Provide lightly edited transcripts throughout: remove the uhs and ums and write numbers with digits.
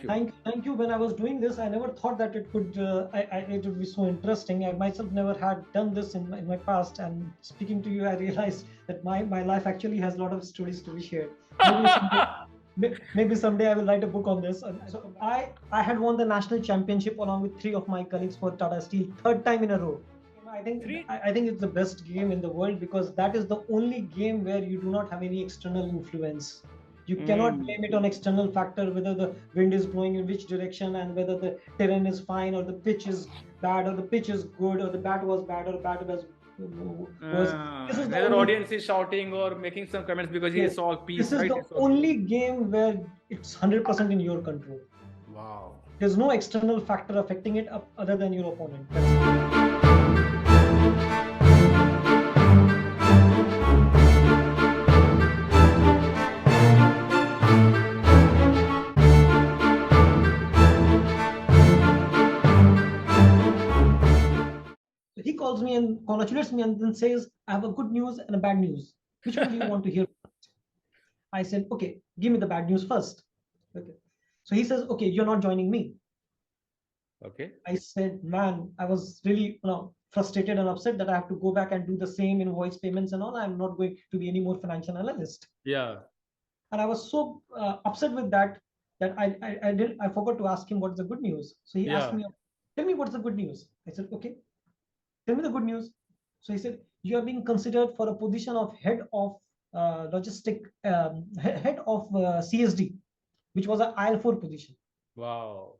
you. Thank you. When I was doing this, I never thought that it could, it would be so interesting. I myself never had done this in my past. And speaking to you, I realized that my life actually has a lot of stories to be shared. Maybe someday, maybe someday I will write a book on this. So I had won the national championship along with three of my colleagues for Tata Steel, third time in a row. I think it's the best game in the world because that is the only game where you do not have any external influence. You cannot Mm. blame it on external factor, whether the wind is blowing in which direction and whether the terrain is fine or the pitch is bad or the pitch is good or the bat was bad or bat was worse. This is the Whether only audience is shouting or making some comments because he yes, saw this peace, is right? the He saw peace. only game where it's 100% in your control. Wow. There's no external factor affecting it other than your opponent. That's it. He calls me and congratulates me and then says, I have a good news and a bad news. Which one do you want to hear? I said, okay, give me the bad news first. Okay. So he says, okay, you're not joining me. Okay. I said, man, I was really frustrated and upset that I have to go back and do the same invoice payments and all. I'm not going to be any more financial analyst. Yeah. And I was so upset with that that I forgot to ask him what's the good news. So he asked Yeah. me, tell me what's the good news. I said, okay, tell me the good news. So he said, you are being considered for a position of head of head of CSD, which was an IL4 position. Wow.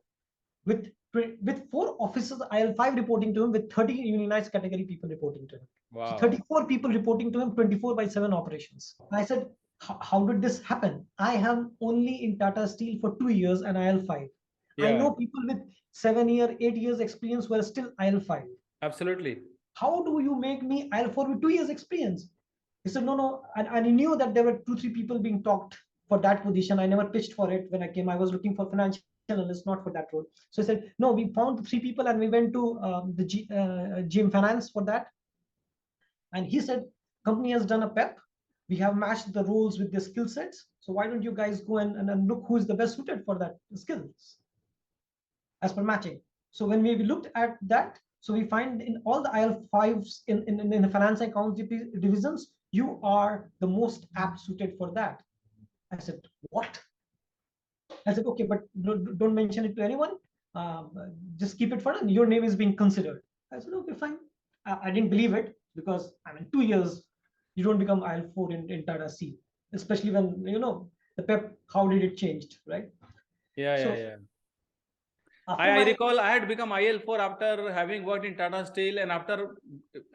With with four officers, IL5 reporting to him, with 30 unionized category people reporting to him. So Wow. 34 people reporting to him, 24/7 operations. I said, how did this happen? I have only in Tata Steel for 2 years and IL5. I Yeah. know people with 7 year, 8 years experience who are still IL5. Absolutely. How do you make me IL4 with 2 years experience? He said, no, no. And I knew that there were two, three people being talked for that position. I never pitched for it when I came. I was looking for financial analyst, not for that role. So I said, no, we found three people and we went to the GM Finance for that. And he said, company has done a PEP. We have matched the roles with the skill sets. So why don't you guys go and look who is the best suited for that skills as per matching. So when we looked at that, so we find in all the IL5s in the finance account divisions, you are the most apt suited for that. I said, what? I said, okay, but don't mention it to anyone. Just keep it for now. Your name is being considered. I said, okay, fine. I didn't believe it because I mean, 2 years, you don't become IL4 in Tata C, especially when the PEP. How did it changed, right? Yeah, yeah, So yeah. after I my recall I had become IL4 after having worked in Tata Steel and after,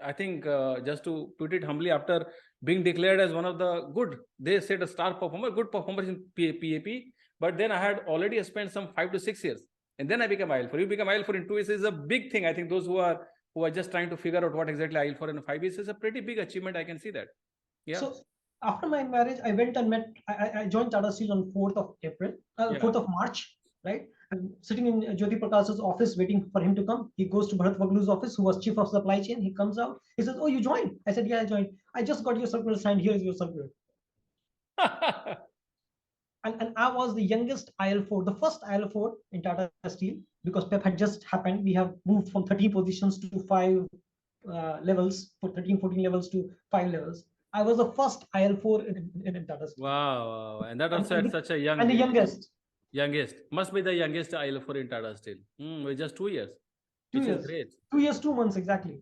I think, just to put it humbly, after being declared as one of the good, they said a star performer, good performer in PAP. But then I had already spent some 5 to 6 years. And then I became IL4. You become IL4 in 2 years is a big thing. I think those who are just trying to figure out what exactly IL4 in 5 years is a pretty big achievement. I can see that. Yeah. So after my marriage, I went and met. I joined Tata Steel on 4th of April, Yeah. 4th of March, right? I'm sitting in Jyoti Prakash's office waiting for him to come. He goes to Bharat Vaglu's office, who was chief of supply chain. He comes out. He says, "Oh, you joined?" I said, "Yeah, I joined. I just got your circular signed. Here is your circular." And I was the youngest IL4, the first IL4 in Tata Steel because PEP had just happened. We have moved from 13 positions to 5 levels, for 13, 14 levels to 5 levels. I was the first IL4 in Tata Steel. Wow. And that And, also and, at the, such a young and the age. youngest. Youngest. Must be the youngest IL4 in Tata Steel. With just 2 years, two which is years. great. 2 years, 2 months exactly.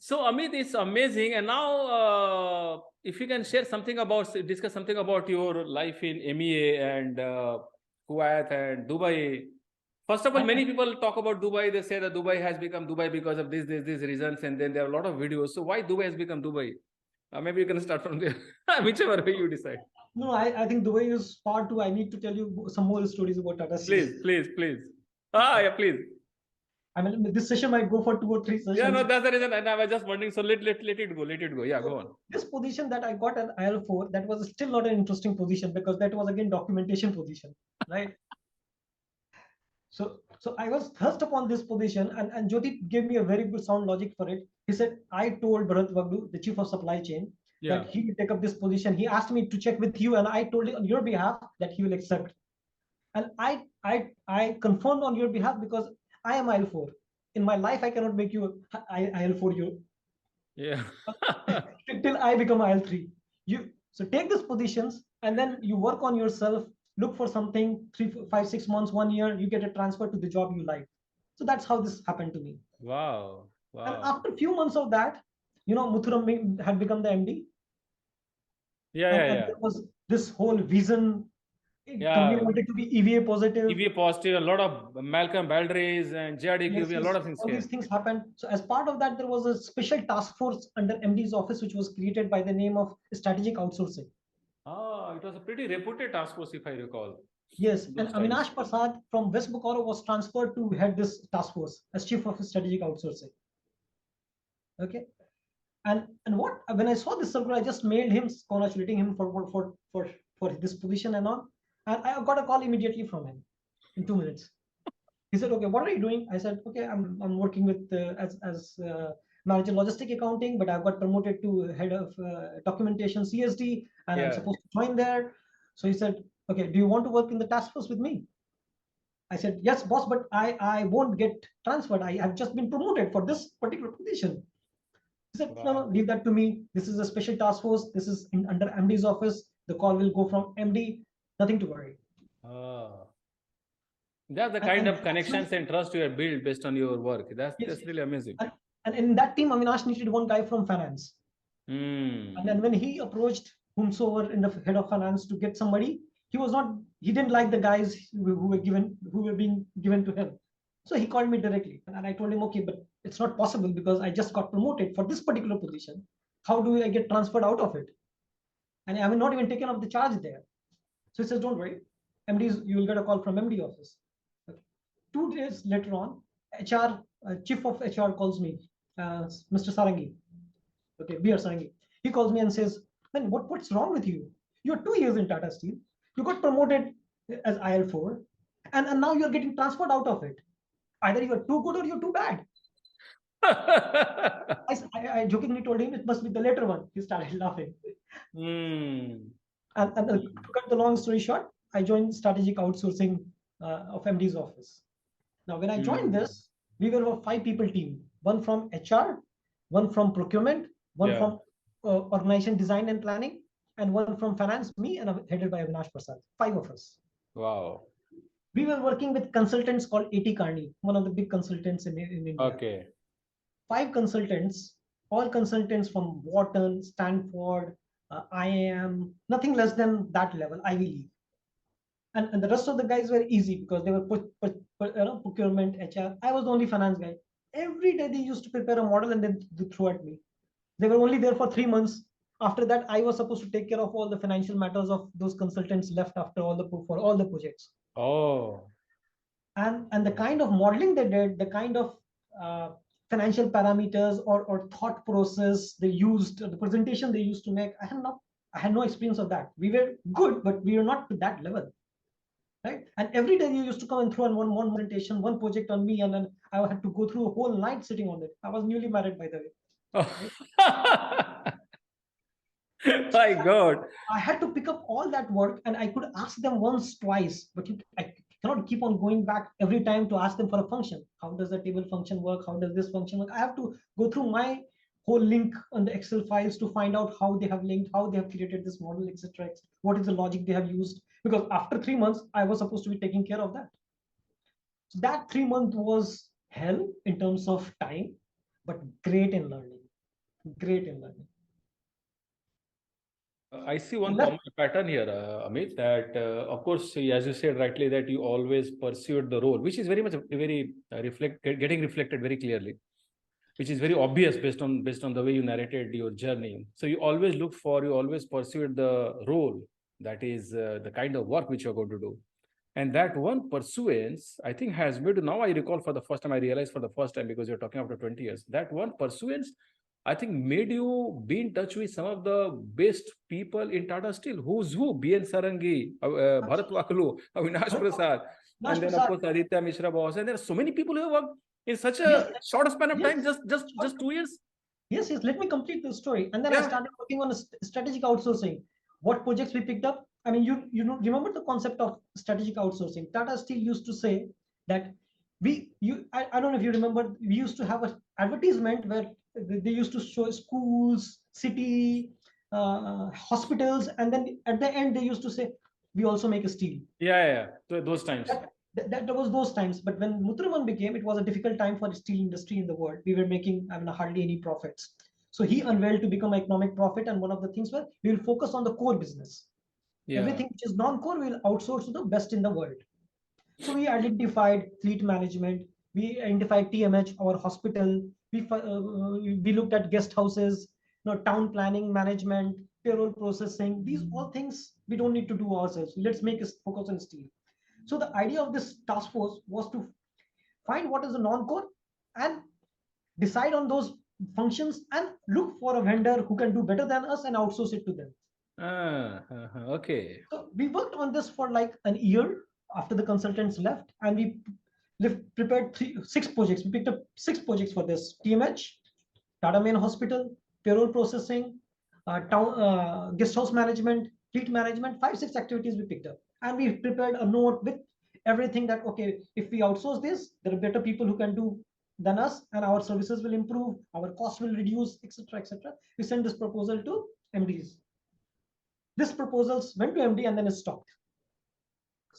So Amit, it's amazing. And now, if you can share something about, discuss something about your life in MEA and Kuwait and Dubai. First of all, many people talk about Dubai. They say that Dubai has become Dubai because of these reasons, and then there are a lot of videos. So why Dubai has become Dubai? Maybe you can start from there, whichever way you decide. No, I think Dubai is far too. I need to tell you some more stories about Tata Steel. Please. Yeah, please. I mean, this session might go for 2 or 3 Yeah, no, sessions. that's the reason. And I was just wondering. So let it go. Let it go. Yeah, So go on. this position that I got at IL4, that was still not an interesting position because that was again documentation position, right? So I was thrust upon this position, and Jyoti gave me a very good sound logic for it. He said, I told Bharat Vaglu, the chief of supply chain, Yeah. that he will take up this position. He asked me to check with you, and I told him on your behalf that he will accept. And I confirmed on your behalf because I am IL4. In my life, I cannot make you IL4 you Yeah. till I become IL3. So take these positions and then you work on yourself, look for something 3, 5, 6 months, 1 year, you get a transfer to the job you like. So that's how this happened to me. Wow. And Wow. after a few months of that, Muthuram had become the MD. Yeah, And, yeah, and yeah. there was this whole vision. Company Yeah. wanted to be EVA positive. EVA positive, a lot of Malcolm Baldrey's and Yes, JRDQV, a lot yes, of things all here. these things happened. So as part of that, there was a special task force under MD's office, which was created by the name of strategic outsourcing. Ah, it was a pretty reputed task force, if I recall. Yes, and Those times. Avinash Prasad from West Bokaro was transferred to head this task force as chief of strategic outsourcing. Okay, and what when I saw this circular, I just mailed him congratulating him for this position and all, and I got a call immediately from him in 2 minutes. He said, "Okay, what are you doing?" I said, "Okay, I'm working with as manager logistic accounting, but I've got promoted to head of documentation CSD, and I'm Yeah. supposed to join there." So he said, "Okay, do you want to work in the task force with me?" I said, "Yes, boss, but I won't get transferred. I have just been promoted for this particular position." He said, "No, no, Wow. leave that to me. This is a special task force. This is under MD's office. The call will go from MD. Nothing to worry." Ah. That's the And, kind and of that's connections when, and trust you have built based on your work. yes, That's yes. really amazing. And in that team, Avinash needed one guy from finance. And Hmm. then when he approached whomsoever in the head of finance to get somebody, he didn't like the guys who were being given to him. So he called me directly and I told him, okay, but it's not possible because I just got promoted for this particular position. How do I get transferred out of it? And I have not even taken up the charge there. So he says, don't worry, you will get a call from MD office. Okay. 2 days later on, HR, chief of HR calls me, Mr. Sarangi. Okay, BR Sarangi. He calls me and says, man, what's wrong with you? You're 2 years in Tata Steel. You got promoted as IL4, and now you're getting transferred out of it. Either you're too good or you're too bad. I jokingly told him it must be the later one. He started laughing. Hmm. And to cut the long story short, I joined strategic outsourcing of MD's office. Now, when I joined Hmm. this, we were a 5 people team, one from HR, one from procurement, one Yeah. from organization design and planning, and one from finance, me, and headed by Avinash Prasad. 5 of us. Wow. We were working with consultants called A.T. Kearney, one of the big consultants in India. Okay. 5 consultants, all consultants from Wharton, Stanford, IIM, nothing less than that level, Ivy League. And the rest of the guys were easy because they were procurement, HR. I was the only finance guy. Every day they used to prepare a model and then they threw at me. They were only there for 3 months. After that, I was supposed to take care of all the financial matters of those consultants left after for all the projects. Oh. And the kind of modeling they did, the kind of uh, financial parameters or thought process they used, the presentation they used to make, I had no experience of that. We were good, but we were not to that level. Right? And every day you used to come and throw in one presentation, one project on me, and then I had to go through a whole night sitting on it. I was newly married, by the way. Right? My God. I had to pick up all that work, and I could ask them once, twice, but I cannot keep on going back every time to ask them for a function. How does the table function work? How does this function work? I have to go through my whole link on the Excel files to find out how they have linked, how they have created this model, etc. What is the logic they have used? Because after 3 months, I was supposed to be taking care of that. So that 3 month was hell in terms of time, but great in learning. Great in learning. I see one And that, common pattern here, Amit, that of course, as you said rightly, that you always pursued the role, which is very much getting reflected very clearly, which is very obvious based on the way you narrated your journey. So you always pursued the role, that is the kind of work which you're going to do. And that one pursuance, I think, has made, now I recall for the first time, I realized for the first time, because you're talking after 20 years, that one pursuance, I think, made you be in touch with some of the best people in Tata Steel. Who's who? B.N. Sarangi, Bharat Wakalu, Avinash Prasad, and then, of course, Aditya Mishra boss. And there are so many people who have worked in such yes, a short span of yes, time, just 2 years. yes. Let me complete the story. And then I Yeah. started working on strategic outsourcing. What projects we picked up? I mean, you know, remember the concept of strategic outsourcing. Tata Steel used to say that I don't know if you remember, we used to have an advertisement where they used to show schools, city, hospitals, and then at the end they used to say, we also make a steel. Yeah. So those times. That was those times. But when Muthuraman became, it was a difficult time for the steel industry in the world. We were making, I mean, hardly any profits. So he unveiled to become economic profit, and one of the things were we will focus on the core business. Yeah. Everything which is non-core, we will outsource to the best in the world. So we identified fleet management, we identified TMH, our hospital, we looked at guest houses, you know, town planning management, payroll processing. These all things we don't need to do ourselves. Let's make us focus on steel. So the idea of this task force was to find what is the non-core and decide on those functions and look for a vendor who can do better than us and outsource it to them. Okay. So we worked on this for like an year after the consultants left, and we prepared 6 projects. We picked up 6 projects for this: TMH, Tata Main Hospital, payroll processing, town guest house management, fleet management. 5 6 activities we picked up, and we prepared a note with everything that okay, if we outsource this, there are better people who can do than us, and our services will improve, our cost will reduce, etc., etc. We sent this proposal to MDs. This proposals went to MD and then it stopped.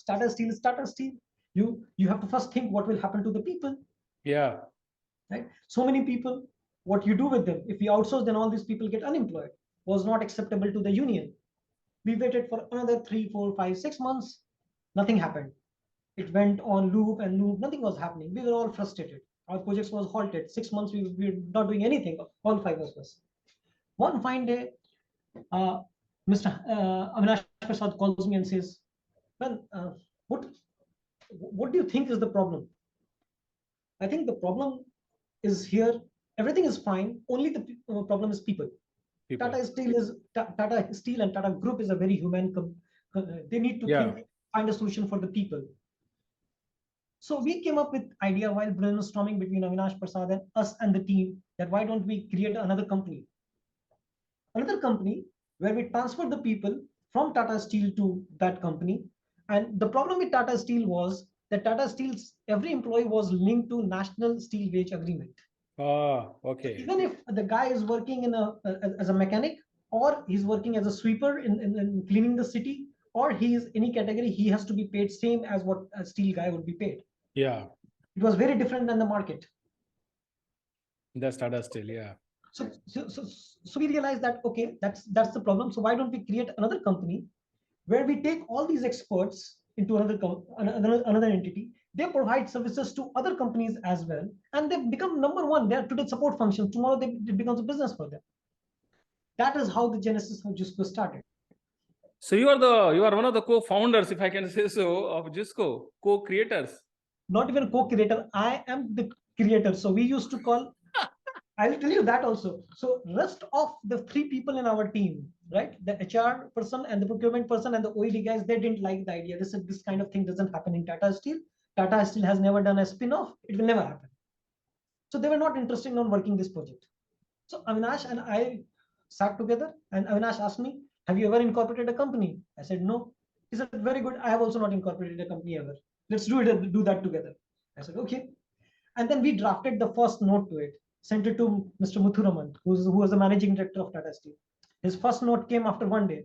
Tata Steel is Tata Steel. You have to first think what will happen to the people. Yeah. Right. So many people, what you do with them? If we outsource, then all these people get unemployed. Was not acceptable to the union. We waited for another 3, 4, 5, 6 months. Nothing happened. It went on loop and loop. Nothing was happening. We were all frustrated. Our projects was halted. 6 months we were not doing anything. All 5 of us. One fine day, Mr. Avinash Prasad calls me and says, "Well, what do you think is the problem?" I think the problem is here. Everything is fine. Only the problem is people. Tata Steel and Tata Group is a very human. They need to think, find a solution for the people. So we came up with idea while brainstorming between Avinash Prasad and us and the team that why don't we create another company where we transfer the people from Tata Steel to that company. And the problem with Tata Steel was that Tata Steel's every employee was linked to National Steel Wage Agreement. Okay. So even if the guy is working as a mechanic, or he's working as a sweeper in cleaning the city, or he is any category, he has to be paid same as what a steel guy would be paid. Yeah. It was very different than the market. That's Tata Steel. Yeah. So we realized that okay, that's the problem. So why don't we create another company where we take all these experts into another entity. They provide services to other companies as well, and they become number one. They are today support functions. Tomorrow it becomes a business for them. That is how the genesis of Jusco started. So you are one of the co-founders, if I can say so, of Jusco, co-creators. Not even co-creator. I am the creator. So we used to call. I'll tell you that also. So rest of the 3 people in our team, right? The HR person and the procurement person and the OED guys, they didn't like the idea. They said this kind of thing doesn't happen in Tata Steel. Tata Steel has never done a spin-off. It will never happen. So they were not interested in working this project. So Avinash and I sat together and Avinash asked me, have you ever incorporated a company? I said, no. He said, very good. I have also not incorporated a company ever. Let's do that together. I said, okay. And then we drafted the first note to it, sent it to Mr. Muthuraman, who was the managing director of Tata Steel. His first note came after one day.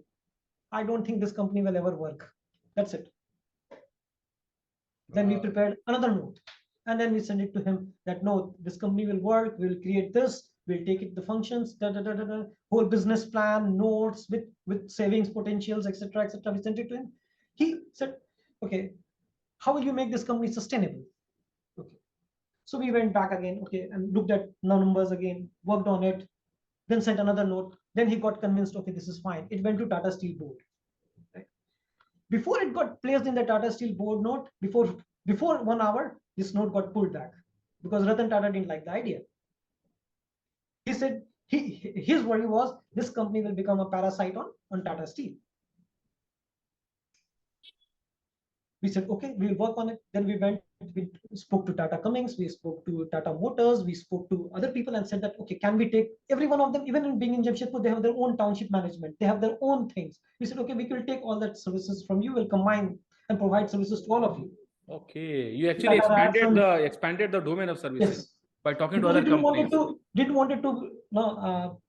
I don't think this company will ever work. That's it. Then we prepared another note. And then we sent it to him that no, this company will work, we'll create this, we'll take it the functions, whole business plan, notes with savings potentials, etc., etc. We sent it to him. He said, okay, how will you make this company sustainable? Okay. So we went back again, okay, and looked at numbers again, worked on it, then sent another note. Then he got convinced, okay, this is fine. It went to Tata Steel board. Right? Before it got placed in the Tata Steel board note, before 1 hour, this note got pulled back because Ratan Tata didn't like the idea. He said his worry was this company will become a parasite on Tata Steel. We said, okay, we'll work on it. Then we spoke to Tata Cummings, we spoke to Tata Motors, we spoke to other people and said that, okay, can we take every one of them, even in being in Jamshedpur, they have their own township management, they have their own things. We said, okay, we will take all that services from you, we'll combine and provide services to all of you. Okay, you actually expanded the domain of services. Yes. By talking to Because other companies. Didn't wanted to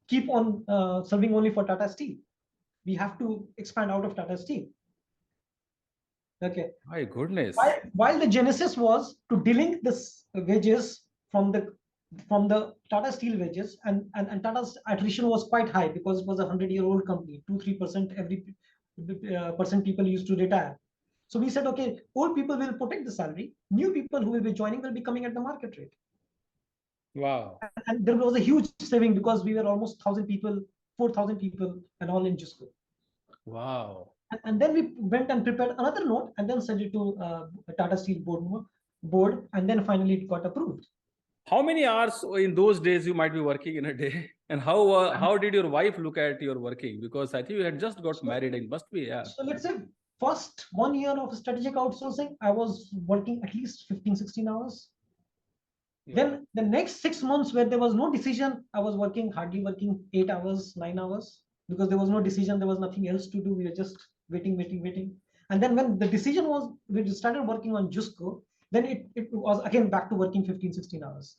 keep on serving only for Tata Steel. We have to expand out of Tata Steel. Okay. My goodness. While the genesis was to delink this wages from the Tata Steel wages, and Tata's attrition was quite high because it was a 100-year-old company. 2-3% every percent people used to retire. So we said, okay, old people will protect the salary. New people who will be joining will be coming at the market rate. Wow. And there was a huge saving because we were almost 1,000 people, 4,000 people, and all in JISCO. Wow. And then we went and prepared another note and then sent it to Tata Steel board, and then finally it got approved. How many hours in those days you might be working in a day? And how did your wife look at your working? Because I think you had just got married. It must be, yeah. So let's say first 1 year of strategic outsourcing, I was working at least 15-16 hours. Yeah. Then the next 6 months where there was no decision, I was hardly working 8 hours, 9 hours, because there was no decision, there was nothing else to do. We were just waiting. And then when the decision was, we started working on JUSCO, then it was again back to working 15-16 hours.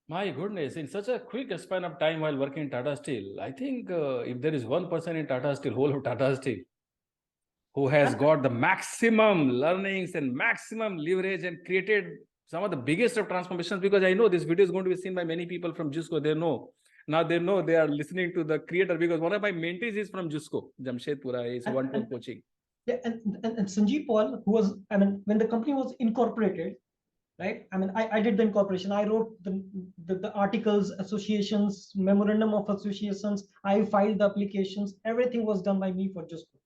My goodness, in such a quick span of time while working in Tata Steel, I think if there is one person in Tata Steel, whole of Tata Steel, who has got the maximum learnings and maximum leverage and created some of the biggest of transformations, because I know this video is going to be seen by many people from JUSCO. They know they are listening to the creator, because one of my mentees is from JUSCO, Jamshedpur, is one-to-one coaching. Yeah, and Sanjeev Paul, who was, when the company was incorporated, right? I did the incorporation. I wrote the articles, associations, memorandum of associations. I filed the applications. Everything was done by me for JUSCO.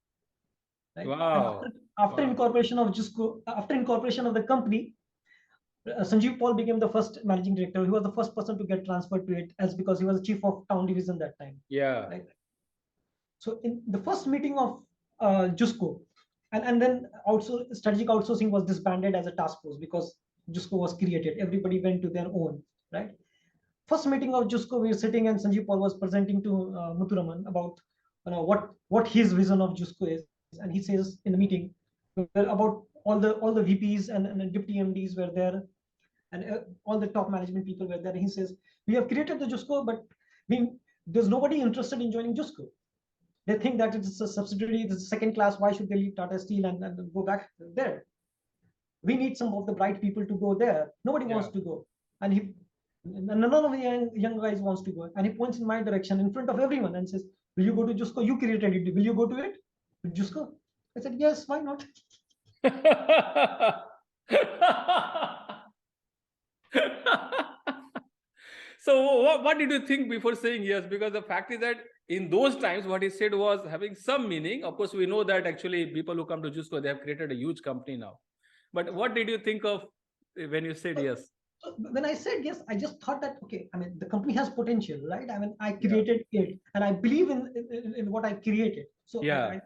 Right? Wow. After incorporation of JUSCO, after incorporation of the company, Sanjeev Paul became the first managing director. He was the first person to get transferred to it, as because he was the chief of town division that time. Yeah. Right. So in the first meeting of JUSCO, and then also strategic outsourcing was disbanded as a task force because JUSCO was created. Everybody went to their own. Right. First meeting of JUSCO, we were sitting and Sanjeev Paul was presenting to Muthuraman about what his vision of JUSCO is, and he says in the meeting about all the VPs and deputy MDs were there, and all the top management people were there. And he says, we have created the JUSCO, but there's nobody interested in joining JUSCO. They think that it's a subsidiary, it's a second class. Why should they leave Tata Steel and go back there? We need some of the bright people to go there. Nobody wants to go. And none of the young guys wants to go. And he points in my direction in front of everyone and says, will you go to JUSCO? You created it. Will you go to it? JUSCO? I said, yes, why not? So what did you think before saying yes? Because the fact is that in those times, what he said was having some meaning. Of course, we know that actually people who come to JUSCO, they have created a huge company now. But what did you think of when you said yes? So when I said yes, I just thought that, okay, the company has potential, right? I created it, and I believe in what I created. So yeah.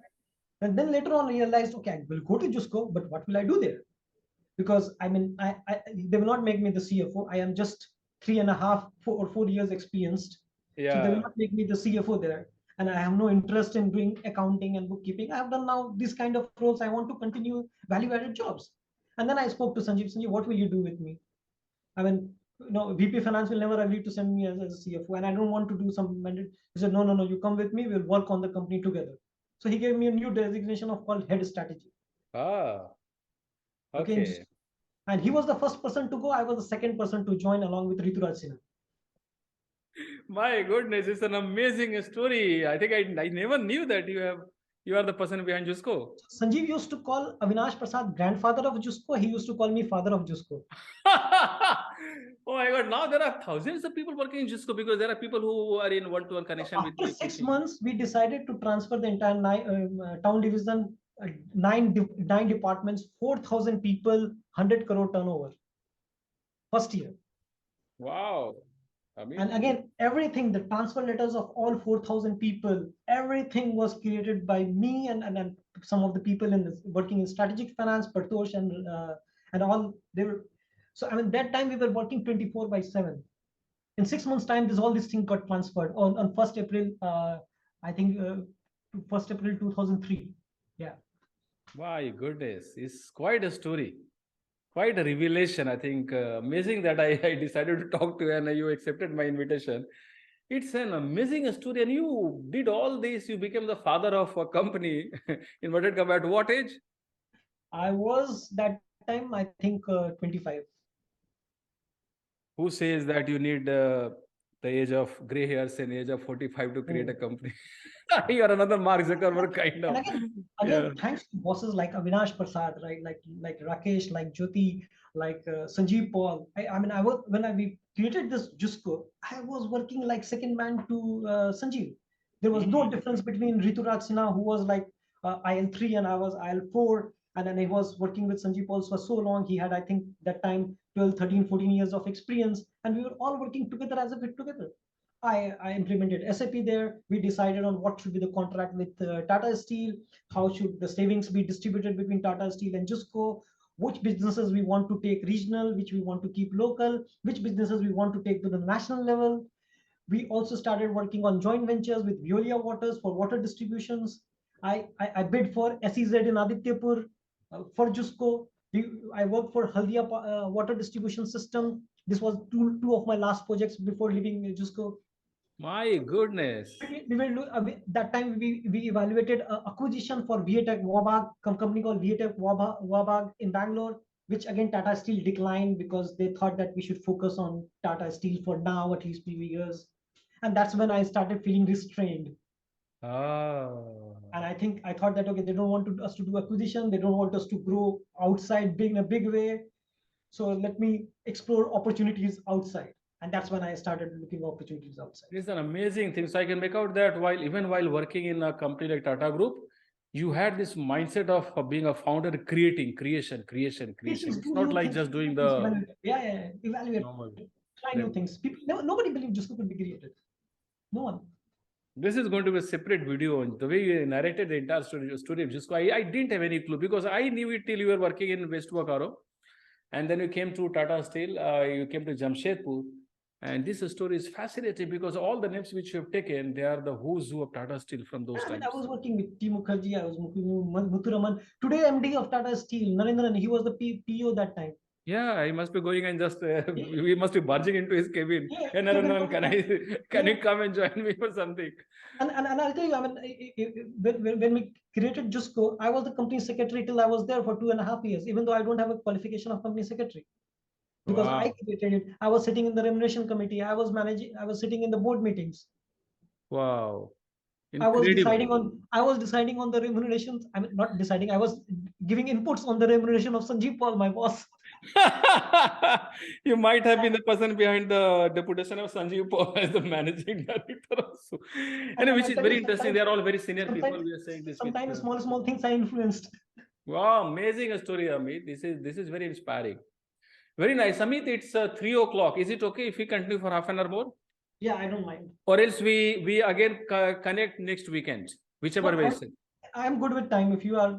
And then later on realized, okay, I will go to JUSCO, but what will I do there? Because they will not make me the CFO. I am just 3.5 or 4 years experienced. Yeah. So they will not make me the CFO there. And I have no interest in doing accounting and bookkeeping. I have done now this kind of roles. I want to continue value-added jobs. And then I spoke to Sanjeev. Sanjeev, what will you do with me? VP Finance will never agree to send me as a CFO, and I don't want to do some mandate. He said, no, you come with me. We'll work on the company together. So he gave me a new designation of called head strategy. Ah, okay. And he was the first person to go. I was the second person to join along with Rituraj Sinha. My goodness, it's an amazing story. I think I never knew that you are the person behind JUSCO. Sanjeev used to call Avinash Prasad grandfather of JUSCO. He used to call me father of JUSCO. Oh my God! Now there are thousands of people working in JUSCO because there are people who are in one-to-one connection with. After 6 months, we decided to transfer the entire town division, 9 departments, 4,000 people, 100 crore turnover. First year. Wow. Amit? And again, everything, the transfer letters of all 4,000 people, everything was created by me and some of the people in this, working in strategic finance, Partosh and all. They were, so I mean, that time we were working 24/7. In 6 months' time, all these things got transferred on 1st April, I think 1st April 2003. Yeah. My goodness, it's quite a story. Quite a revelation. I think amazing that I decided to talk to you and you accepted my invitation. It's an amazing story. And you did all this. You became the father of a company. Inverted comma, at what age? I was that time, I think 25. Who says that you need the age of gray hairs and age of 45 to create a company? You are another Mark Zuckerberg kind And of. again, thanks to bosses like Avinash Prasad, right? Like Rakesh, like Jyoti, like Sanjeev Paul. I mean, I was we created this Jusco, I was working like second man to Sanjeev. There was no difference between Rituraj Sinha, who was like IL3 and I was IL4. And then he was working with Sanjeev Paul for so long. He had, I think, that time 12, 13, 14 years of experience. And we were all working together as a bit together. I implemented SAP there. We decided on what should be the contract with Tata Steel, how should the savings be distributed between Tata Steel and Jusco, which businesses we want to take regional, which we want to keep local, which businesses we want to take to the national level. We also started working on joint ventures with Veolia Waters for water distributions. I bid for SEZ in Adityapur for Jusco. I worked for Haldia water distribution system. This was two of my last projects before leaving Jusco. My goodness. That time we evaluated acquisition for Viatech Wabag, company called Viatech Wabag in Bangalore, which again Tata Steel declined because they thought that we should focus on Tata Steel for now, at least few years. And that's when I started feeling restrained. And I thought that, okay, they don't want us to do acquisition. They don't want us to grow outside big in a big way. So let me explore opportunities outside. And that's when I started looking at opportunities outside. It's an amazing thing. So I can make out that even while working in a company like Tata Group, you had this mindset of being a founder, creation. It's not like just doing the evaluate, normal. try new things. Nobody believed Jusco could be created. No one. This is going to be a separate video. The way you narrated the entire story of Jusco, I didn't have any clue because I knew it till you were working in West Bokaro. And then you came to Tata Steel, you came to Jamshedpur. And this story is fascinating because all the names which you have taken, they are the who's who of Tata Steel from those times. I was working with T. Mukherjee, I was working with Muthuraman. Today, MD of Tata Steel, Narendran, he was the PO that time. Yeah, he must be going and just, we must be barging into his cabin. Yeah, hey, Narendran, can you come and join me for something? And I'll tell you, I mean, when we created Jusco, I was the company secretary till I was there for 2.5 years, even though I don't have a qualification of company secretary. Because I created it. I was sitting in the remuneration committee. I was sitting in the board meetings. Wow. Incredible. I was deciding on the remunerations. I mean, not deciding. I was giving inputs on the remuneration of Sanjeev Paul, my boss. You might have been the person behind the deputation of Sanjeev Paul as the managing director also. And which is very interesting. They are all very senior people. We are saying this. Sometimes small things I influenced. Wow, amazing story, Amit. This is very inspiring. Very nice. Amit, it's 3 o'clock. Is it okay if we continue for half an hour more? Yeah, I don't mind. Or else we again connect next weekend, whichever way. I'm good with time. If you are.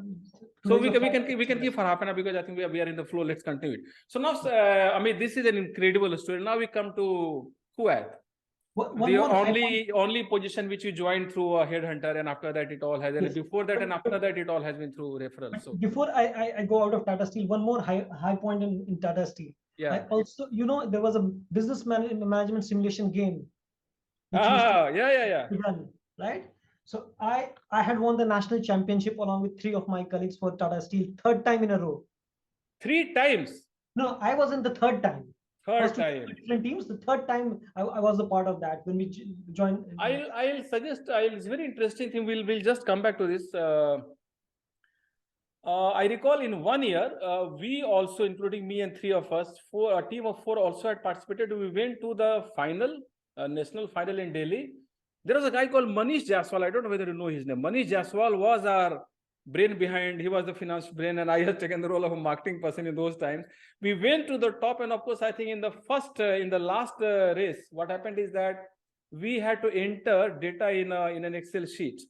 So we can keep for half an hour because I think we are in the flow. Let's continue it. So now, Amit, this is an incredible story. Now we come to Kuwait. The only position which you joined through a headhunter, and after that it all has. Yes. Before that and after that it all has been through referral. So before I go out of Tata Steel, one more high point in Tata Steel. Yeah. I also, there was a business management simulation game. Yeah. Right. So I had won the national championship along with 3 of my colleagues for Tata Steel, 3rd time in a row. 3 times? No, I was in the 3rd time. Third time. Different teams. The 3rd time I was a part of that when we joined. I'll suggest. It's very interesting thing. We'll just come back to this. I recall in 1 year, we also, including me and 3 of us, a team of 4 also had participated. We went to the final, national final in Delhi. There was a guy called Manish Jaswal. I don't know whether you know his name. Manish Jaswal was our brain behind. He was the finance brain, and I had taken the role of a marketing person in those times. We went to the top, and of course, I think in the last race, what happened is that we had to enter data in an Excel sheet,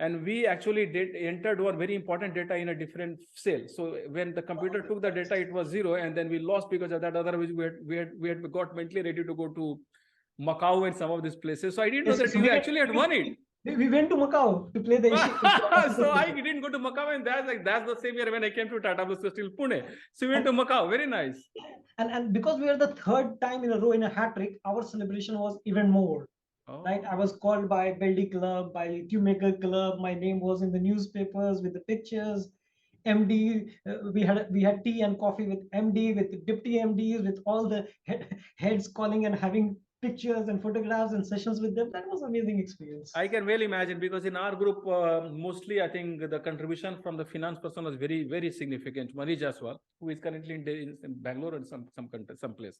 and we actually entered one very important data in a different cell. So when the computer took the data, it was 0, and then we lost because of that. Otherwise, we had got mentally ready to go to Macau and some of these places. So I didn't know that you actually had won it. We went to Macau to play the So I didn't go to Macau, and that's the same year when I came to Tata Bus still Pune. So we went to Macau. Very nice. And because we were the third time in a row in a hat trick, our celebration was even more. Oh. Right, I was called by Beldy Club, by Tube Maker Club. My name was in the newspapers with the pictures. MD, we had tea and coffee with MD, with the deputy MDs, with all the heads calling and having pictures and photographs and sessions with them. That was an amazing experience. I can well imagine, because in our group, mostly I think the contribution from the finance person was very, very significant. Manish Jaswal, who is currently in Bangalore and some place.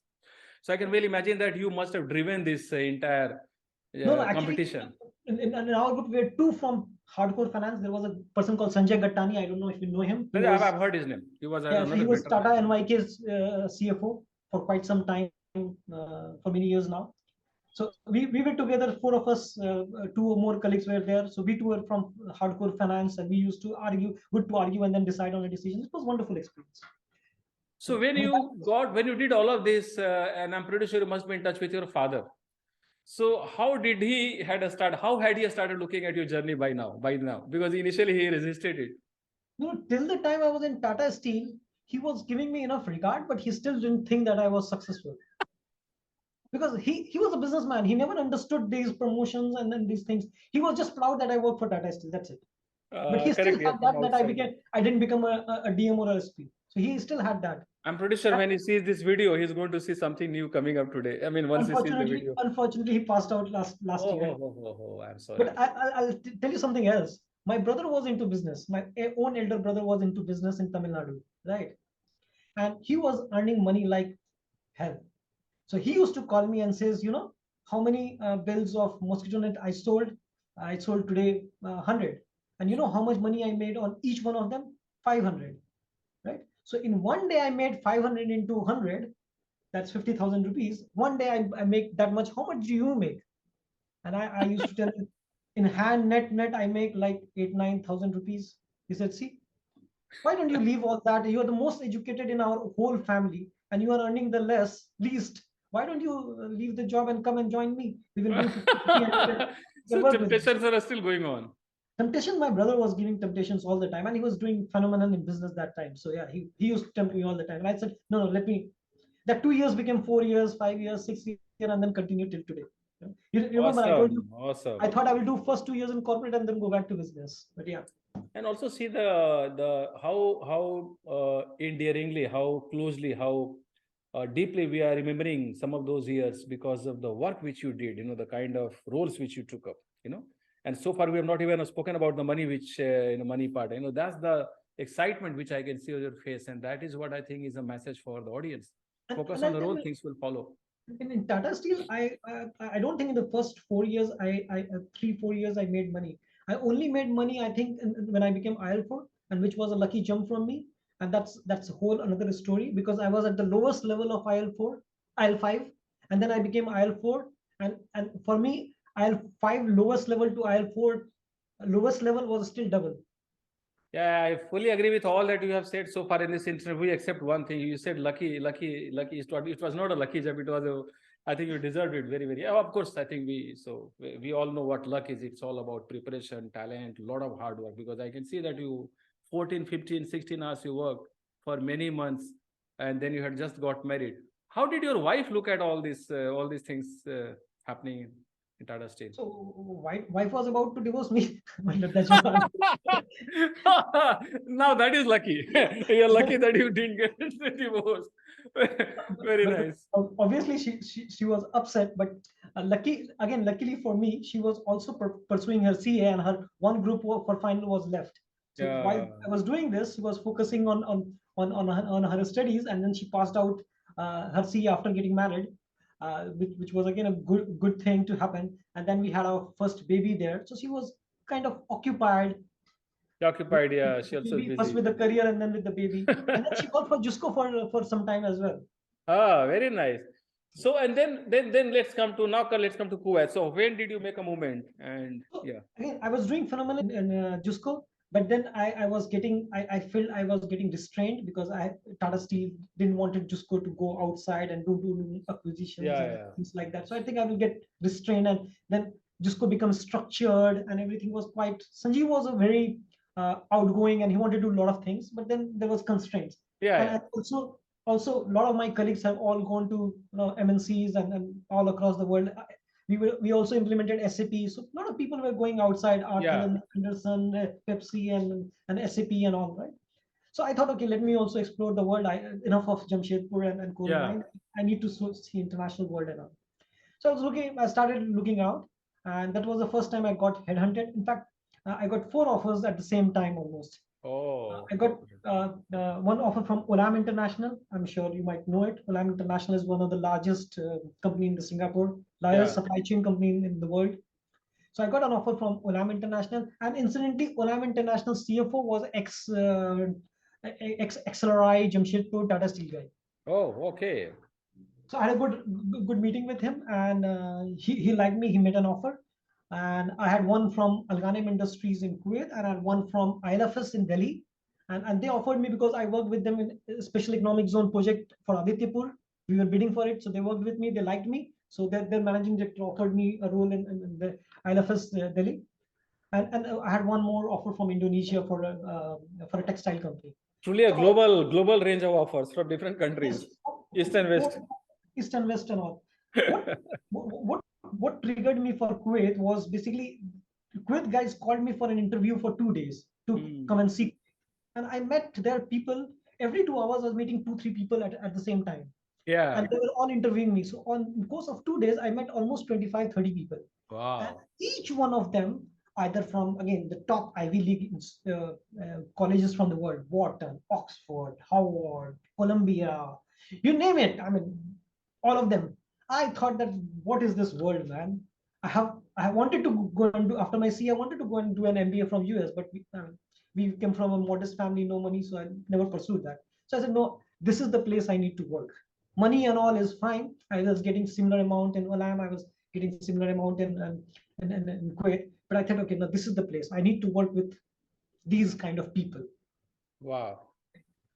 So I can well imagine that you must have driven this entire competition. In our group, we had two from hardcore finance. There was a person called Sanjay Gattani. I don't know if you know him. I've heard his name. He was Tata NYK's CFO for quite some time, for many years now. So we were together, four of us, two or more colleagues were there. So we two were from hardcore finance, and we used to argue and then decide on a decision. It was a wonderful experience. So when you did all of this, and I'm pretty sure you must be in touch with your father. So how did he had a start? How had he started looking at your journey by now? Because initially he resisted it. Till the time I was in Tata Steel, he was giving me enough regard, but he still didn't think that I was successful. Because he was a businessman. He never understood these promotions and then these things. He was just proud that I work for Tata Steel. That's it. But he still had that I didn't become a DM or a SP. So he still had that. I'm pretty sure when he sees this video, he's going to see something new coming up today. I mean, once he sees the video. Unfortunately, he passed out last year. I'm sorry. But I'll tell you something else. My brother was into business. My own elder brother was into business in Tamil Nadu, right? And he was earning money like hell. So he used to call me and says, how many bills of mosquito net I sold? I sold today 100. And you know how much money I made on each one of them? 500, right? So in one day I made 500 into 100. That's 50,000 rupees. One day I make that much. How much do you make? And I used to tell him, in hand net I make like 8,000-9,000 rupees. He said, see, why don't you leave all that? You are the most educated in our whole family, and you are earning the least. Why don't you leave the job and come and join me? We will do 50. So temptations are still going on. Temptation, my brother was giving temptations all the time, and he was doing phenomenal in business that time. So yeah, he used to tempt me all the time. And I said, no, let me. That 2 years became 4 years, 5 years, 6 years, and then continued till today. You remember, I told you, awesome. I thought I will do first 2 years in corporate and then go back to business. But yeah. And also see the how endearingly, how closely, how deeply we are remembering some of those years because of the work which you did, the kind of roles which you took up, And so far we have not even spoken about the money, which money part. That's the excitement which I can see on your face, and that is what I think is a message for the audience. Focus on the role, things will follow. In Tata Steel, I don't think in the first 4 years, 3-4 years I made money. I only made money, I think, when I became IL4, and which was a lucky jump from me. And that's a whole another story, because I was at the lowest level of IL5, and then I became IL4. And for me, IL5 lowest level to IL4 lowest level was still double. Yeah, I fully agree with all that you have said so far in this interview, except one thing. You said lucky. It was not a lucky job. It was I think you deserved it very, very. Of course, I think we all know what luck is. It's all about preparation, talent, a lot of hard work, because I can see that you 14, 15, 16 hours you worked for many months, and then you had just got married. How did your wife look at all these things happening in Tata Steel? So wife was about to divorce me. Now that is lucky. You're lucky that you didn't get divorced. Very nice. Obviously, she was upset, but luckily for me, she was also pursuing her CA, and her one group for final was left. So while I was doing this, she was focusing on her studies, and then she passed out her CA after getting married. Which was again a good thing to happen. And then we had our first baby there. So she was kind of occupied Occupied, yeah. She also is Maybe first busy. with the career and then with the baby. And then she worked for Jusco for some time as well. Ah, very nice. So, and then let's come to now. Let's come to Kuwait. So, when did you make a movement? And So yeah, again, I was doing phenomenal in Jusco, but then I was getting, I felt I was getting restrained because Tata Steel didn't wanted Jusco to go outside and do acquisitions yeah, and yeah, things like that. So I think I will get restrained, and then Jusco becomes structured and everything was quite. Sanjeev was a very outgoing and he wanted to do a lot of things, but then there was constraints. yeah, And yeah. also a lot of my colleagues have all gone to MNCs and all across the world. We also implemented SAP. So a lot of people were going outside, Yeah. Arthur Anderson, Pepsi, and SAP and all, right? So I thought, okay, let me also explore the world. Enough of Jamshedpur and coal Yeah. mine. I need to see international world and all. So I started looking out, and that was the first time I got headhunted. In fact, I got four offers at the same time almost. Oh. I got one offer from Olam International. I'm sure you might know it. Olam International is one of the largest company in the Singapore, largest Yeah. supply chain company in the world. So I got an offer from Olam International, and incidentally, Olam International CFO was ex XLRI Jamshedpur Tata Steel guy. Oh, okay. So I had a good meeting with him, and he liked me. He made an offer, and I had one from Al Industries in Kuwait, and I had one from ILFS in Delhi, and they offered me because I worked with them in a special economic zone project for Adityapur. We were bidding for it, so they worked with me. They liked me, so their managing director offered me a role in the ILFS Delhi, and I had one more offer from Indonesia for a textile company. Truly a So global range of offers from different yes, countries, East and West. East and West and all. What what what triggered me for Kuwait was basically Kuwait guys called me for an interview for 2 days to come and see, and I met their people every 2 hours. I was meeting 2-3 people at the same time, Yeah. and they were all interviewing me. So on the course of 2 days, I met almost 25-30 people, and Wow. each one of them either from again the top Ivy League colleges from the world, Wharton, Oxford, Howard, Columbia, you name it. I mean, all of them. I thought that what is this world, man? I wanted to go and do after my CA. I wanted to go and do an MBA from US, but we came from a modest family, no money, so I never pursued that. So I said, no, this is the place I need to work. Money and all is fine. I was getting similar amount in Olam. I was getting similar amount in Kuwait. But I thought, okay, now this is the place. I need to work with these kind of people. Wow.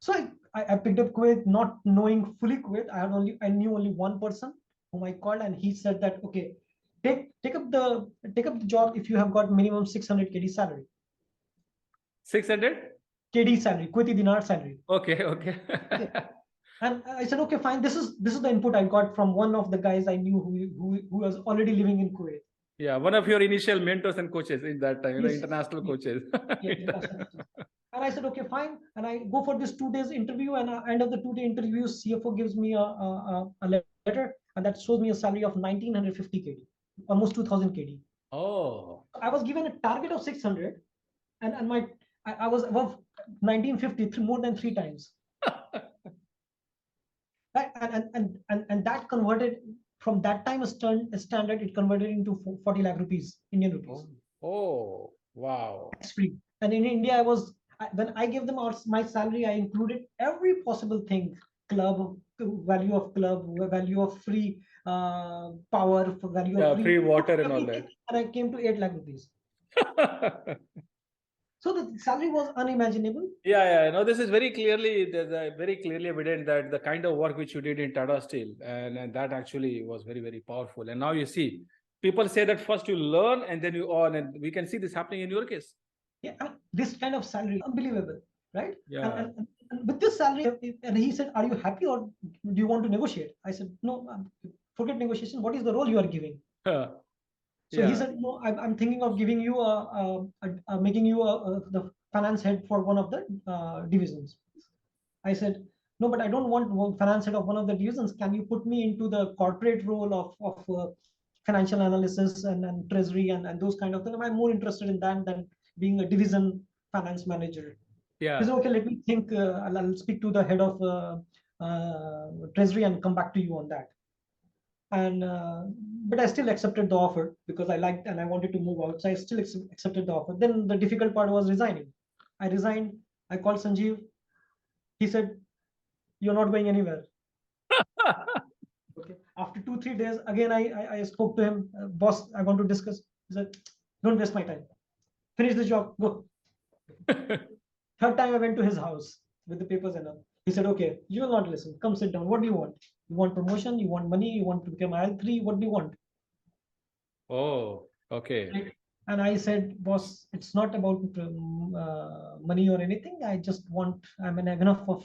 So I picked up Kuwait, not knowing fully Kuwait. I knew only one person whom I called, and he said that okay, take up the job if you have got minimum 600 KD salary. 600? KD salary, Kuwaiti dinar salary. Okay, okay. Okay. And I said, okay, fine. This is the input I got from one of the guys I knew who was already living in Kuwait. Yeah, one of your initial mentors and coaches in that time, Yes, international yes, coaches. yes, international coaches. And I said, okay, fine. And I go for this 2 days interview, and end of the 2-day interview, CFO gives me a letter, and that shows me a salary of 1950 KD, almost 2000 KD. Oh. I was given a target of 600, and I was above 1950 more than 3 times. Right? And that converted from that time standard, it converted into 40 lakh rupees, Indian rupees. Oh, wow. Tax free. And in India, when I gave them my salary, I included every possible thing: club, value of free power, value of Yeah, free free water and all everything, that. and I came to 8 lakh rupees. So the salary was unimaginable. Yeah. No, this is very clearly very clearly evident that the kind of work which you did in Tata Steel and that actually was very, very powerful. And now you see, people say that first you learn and then you earn, and we can see this happening in your case. Yeah, I mean, this kind of salary, unbelievable, right? Yeah. And with this salary, and he said, "Are you happy or do you want to negotiate?" I said, "No, forget negotiation. What is the role you are giving?" So he Yeah. said, "No, I'm thinking of giving you making you the finance head for one of the divisions." I said, "No, but I don't want finance head of one of the divisions. Can you put me into the corporate role of financial analysis and treasury and those kind of things? I'm more interested in that than being a division finance manager." He said, Yeah. "Okay, let me think. I'll speak to the head of treasury and come back to you on that." And but I still accepted the offer because I liked and I wanted to move out. So I still accepted the offer. Then the difficult part was resigning. I resigned. I called Sanjeev. He said, "You're not going anywhere." Okay. After 2 3 days, again I spoke to him. Boss, I want to discuss. He said, "Don't waste my time. Finish the job. Go." Third time I went to his house with the papers and all. He said, "Okay, you will not listen. Come sit down. What do you want? You want promotion? You want money? You want to become IL3? What do you want?" Oh, okay. Right? And I said, "Boss, it's not about money or anything. I just want, I'm enough of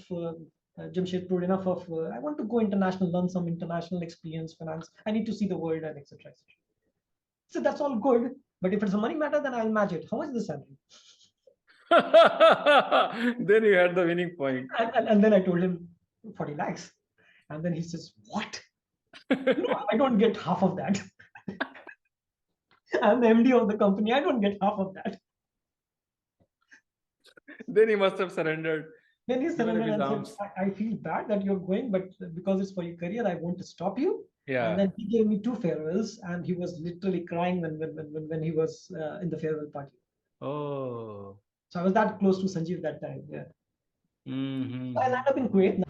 Jamshedpur, enough of, I want to go international, learn some international experience, finance. I need to see the world and etc. etc." So that's all good. But if it's a money matter, then I'll match it. How much is the salary? Then you had the winning point. And then I told him 40 lakhs. And then he says, "What? No, I don't get half of that." I'm the MD of the company. I don't get half of that. Then he must have surrendered. Then he Given surrendered his and arms. said, I feel bad that you're going, but because it's for your career, I won't stop you." Yeah. And then he gave me 2 farewells, and he was literally crying when he was in the farewell party. Oh. So I was that close to Sanjeev that time. Yeah. Mm-hmm. So I landed up in Kuwait.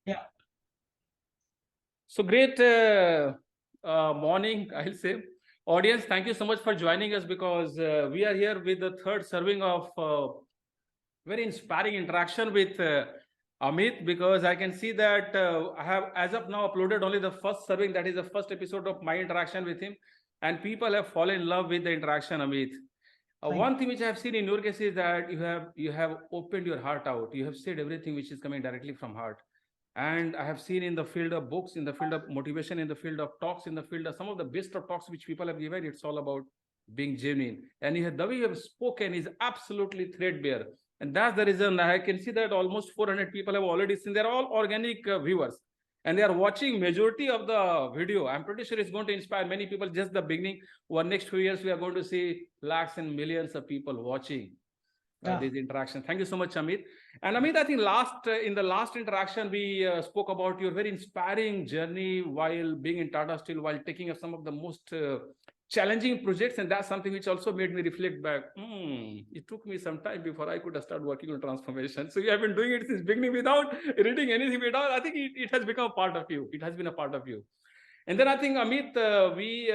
Yeah. So great morning, I'll say. Audience, thank you so much for joining us, because we are here with the third serving of very inspiring interaction with Amit, because I can see that I have as of now uploaded only the first serving, that is the first episode of my interaction with him, and people have fallen in love with the interaction, Amit. One thing which I have seen in your case is that you have opened your heart out. You have said everything which is coming directly from heart. And I have seen in the field of books, in the field of motivation, in the field of talks, in the field of some of the best of talks which people have given, it's all about being genuine. And the way you have spoken is absolutely threadbare. And that's the reason I can see that almost 400 people have already seen. They're all organic viewers. And they are watching majority of the video. I'm pretty sure it's going to inspire many people. Just the beginning. Over next few years, we are going to see lakhs and millions of people watching these interactions. Thank you so much, Amit. And Amit, I think in the last interaction, we spoke about your very inspiring journey while being in Tata Steel, while taking up some of the most challenging projects. And that's something which also made me reflect back. It took me some time before I could start working on transformation. So you have been doing it since beginning without reading anything. I think it has become a part of you. It has been a part of you. And then I think, Amit, we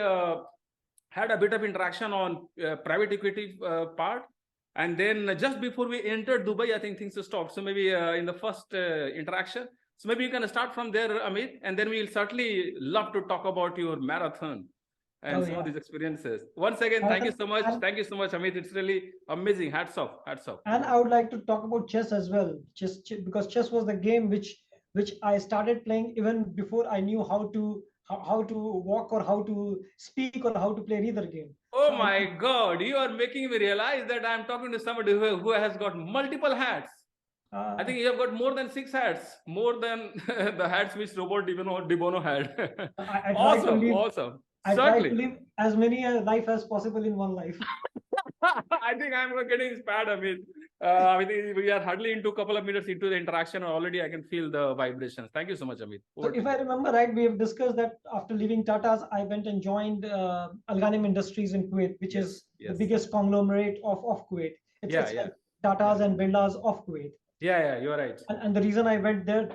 had a bit of interaction on private equity part. And then just before we entered Dubai, I think things stopped. So maybe in the first interaction, so maybe you can start from there, Amit, and then we'll certainly love to talk about your marathon and some of these experiences. Once again, thank you so much. Thank you so much, Amit. It's really amazing. Hats off. Hats off. And I would like to talk about chess as well. Chess, because chess was the game which I started playing even before I knew how to walk or how to speak or how to play either game. Oh my God, you are making me realize that I'm talking to somebody who has got multiple hats. I think you have got more than 6 hats, more than the hats which Robert De Bono had. Awesome. I try to live as many life as possible in one life. I think I'm getting inspired, Amit. I think we are hardly into a couple of minutes into the interaction, and already I can feel the vibrations. Thank you so much, Amit. So if I remember right, we have discussed that after leaving Tata's, I went and joined Al Ghanim Industries in Kuwait, which is the biggest conglomerate of Kuwait. It's like Tata's and Birlas of Kuwait. Yeah, you're right. And the reason I went there,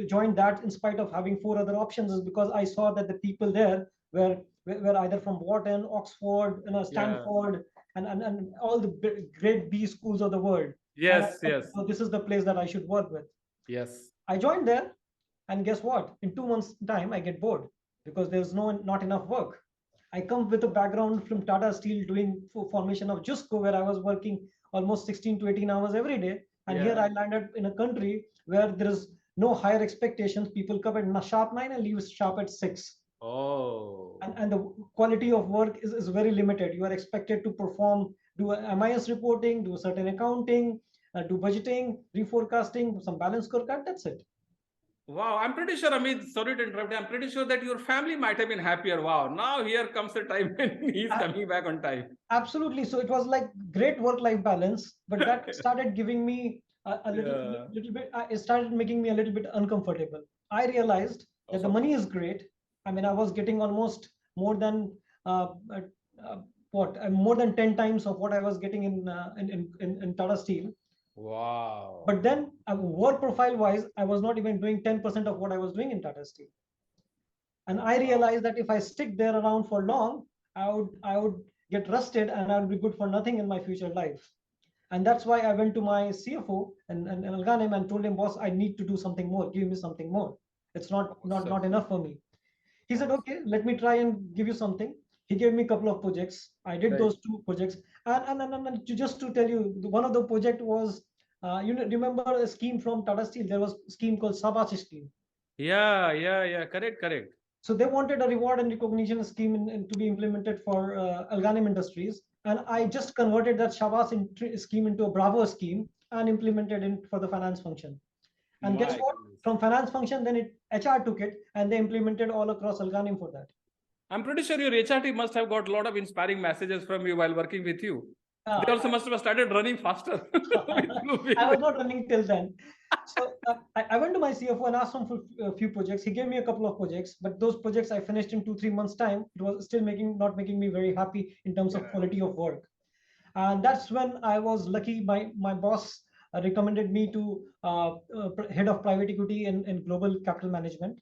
joined that in spite of having 4 other options, is because I saw that the people there were either from Wharton, Oxford, Stanford, and all the great B schools of the world. Yes. So this is the place that I should work with. Yes. I joined there, and guess what? In 2 months' time, I get bored because there's not enough work. I come with a background from Tata Steel doing formation of Jusco, where I was working almost 16 to 18 hours every day. And here I landed in a country where there is no higher expectations. People come at sharp 9 and leave sharp at 6. Oh. And the quality of work is very limited. You are expected to perform, do MIS reporting, do certain accounting, do budgeting, reforecasting, some balance scorecard. That's it. Wow, I'm pretty sure, Amit, sorry to interrupt you, I'm pretty sure that your family might have been happier. Wow, now here comes the time when he's coming back on time. Absolutely. So it was like great work-life balance, but that started giving me a little bit, it started making me a little bit uncomfortable. I realized that the money is great. I mean, I was getting almost more than more than 10 times of what I was getting in Tata Steel. Wow. But then work profile wise, I was not even doing 10% of what I was doing in Tata Steel. And I realized that if I stick there around for long, I would get rusted and I would be good for nothing in my future life. And that's why I went to my CFO and Alganim and told him, boss, I need to do something more. Give me something more. It's not enough for me. He said, okay, let me try and give you something. He gave me a couple of projects. I did those 2 projects. And just to tell you, one of the project was, remember a scheme from Tata Steel? There was a scheme called Sabash scheme. Yeah. Correct. So they wanted a reward and recognition scheme to be implemented for Alganim Industries. And I just converted that Shabash scheme into a Bravo scheme and implemented it for the finance function. And guess what? From finance function, then HR took it and they implemented all across Alganim for that. I'm pretty sure your HRT must have got a lot of inspiring messages from you while working with you. They also must have started running faster. I was not running till then. So I went to my CFO and asked him for a few projects. He gave me a couple of projects, but those projects I finished in 2-3 months time. It was still not making me very happy in terms of quality of work. And that's when I was lucky. My boss recommended me to head of private equity and global capital management.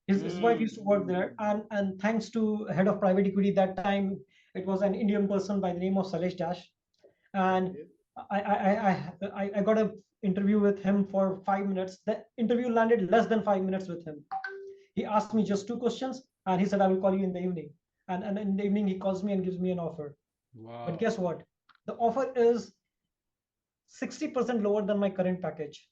His wife used to work there, and thanks to head of private equity that time, it was an Indian person by the name of Salesh Dash, and I got an interview with him for 5 minutes. The interview landed less than 5 minutes with him. He asked me just 2 questions, and he said, "I will call you in the evening." And in the evening, he calls me and gives me an offer. Wow. But guess what? The offer is 60% lower than my current package.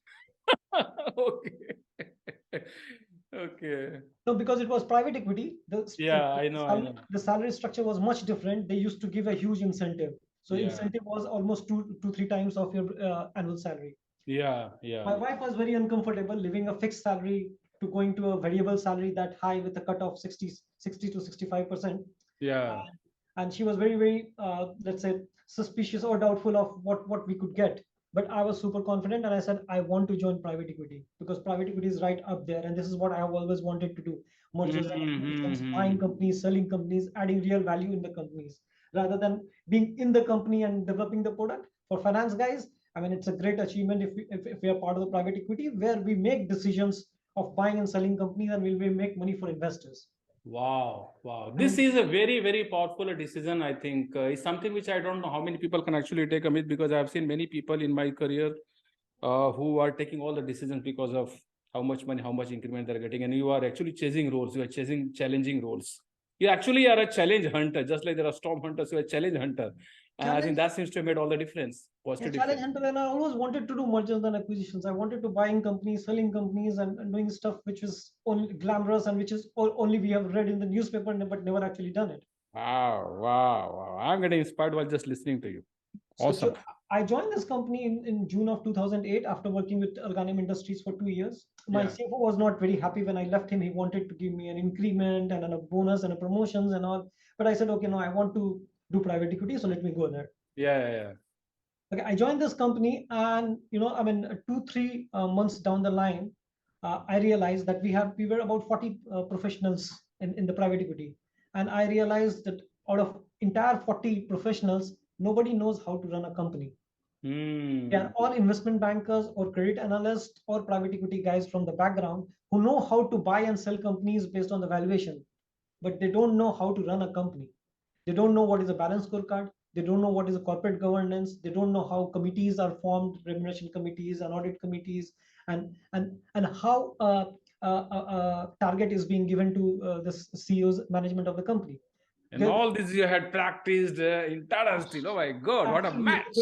Okay. No, because it was private equity. I know. The salary structure was much different. They used to give a huge incentive. So incentive was almost 2-3 times of your annual salary. Yeah. My wife was very uncomfortable living a fixed salary to going to a variable salary that high with a cut of 60 to 65%. Yeah. And she was very, let's say, suspicious or doubtful of what we could get. But I was super confident and I said, I want to join private equity because private equity is right up there. And this is what I have always wanted to do. Mergers and acquisitions, buying companies, selling companies, adding real value in the companies, rather than being in the company and developing the product. For finance guys, I mean, it's a great achievement if we are part of the private equity where we make decisions of buying and selling companies and we make money for investors. Wow. This is a very powerful decision, I think. It's something which I don't know how many people can actually take, Amit, because I've seen many people in my career who are taking all the decisions because of how much money, how much increment they're getting. And you are actually chasing roles. You are chasing challenging roles. You actually are a challenge hunter, just like there are storm hunters. You are a challenge hunter. And I think that seems to have made all the difference. Challenge hunter, and I always wanted to do mergers and acquisitions. I wanted to buying companies, selling companies, and doing stuff which is only glamorous and which is only we have read in the newspaper but never actually done it. Wow. I'm getting inspired while just listening to you. Awesome. So I joined this company in June of 2008 after working with Alganim Industries for 2 years. My CFO was not very happy when I left him. He wanted to give me an increment and a bonus and a promotions and all. But I said, okay, no, I want to do private equity, so let me go there. Yeah. Okay, I joined this company, and 2-3 months down the line, I realized that we were about 40 professionals in the private equity, and I realized that out of entire 40 professionals, nobody knows how to run a company. They are all investment bankers or credit analysts or private equity guys from the background who know how to buy and sell companies based on the valuation, but they don't know how to run a company. They don't know what is a balance scorecard. They don't know what is a corporate governance. They don't know how committees are formed, remuneration committees and audit committees, and how target is being given to the CEO's management of the company. And all this you had practiced in Tata Steel. Oh my God, what a match.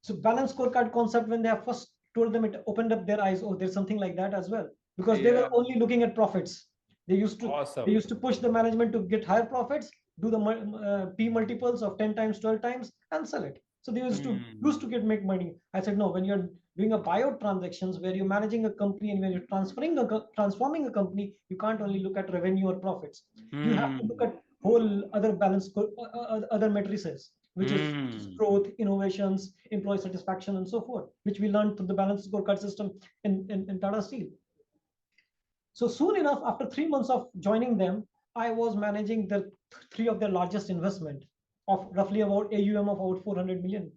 So balance scorecard concept, when they have first told them, it opened up their eyes. Oh, there's something like that as well. Because they were only looking at profits. They used to push the management to get higher profits, do the P multiples of 10 times, 12 times, and sell it. So they used to make money. I said, no, when you're doing a buyout transactions where you're managing a company and when you're transforming a company, you can't only look at revenue or profits. You have to look at whole other balance, other matrices, which is growth, innovations, employee satisfaction, and so forth, which we learned through the balance scorecard system in Tata Steel. So soon enough, after 3 months of joining them, I was managing the three of their largest investment of roughly about AUM of about $400 million.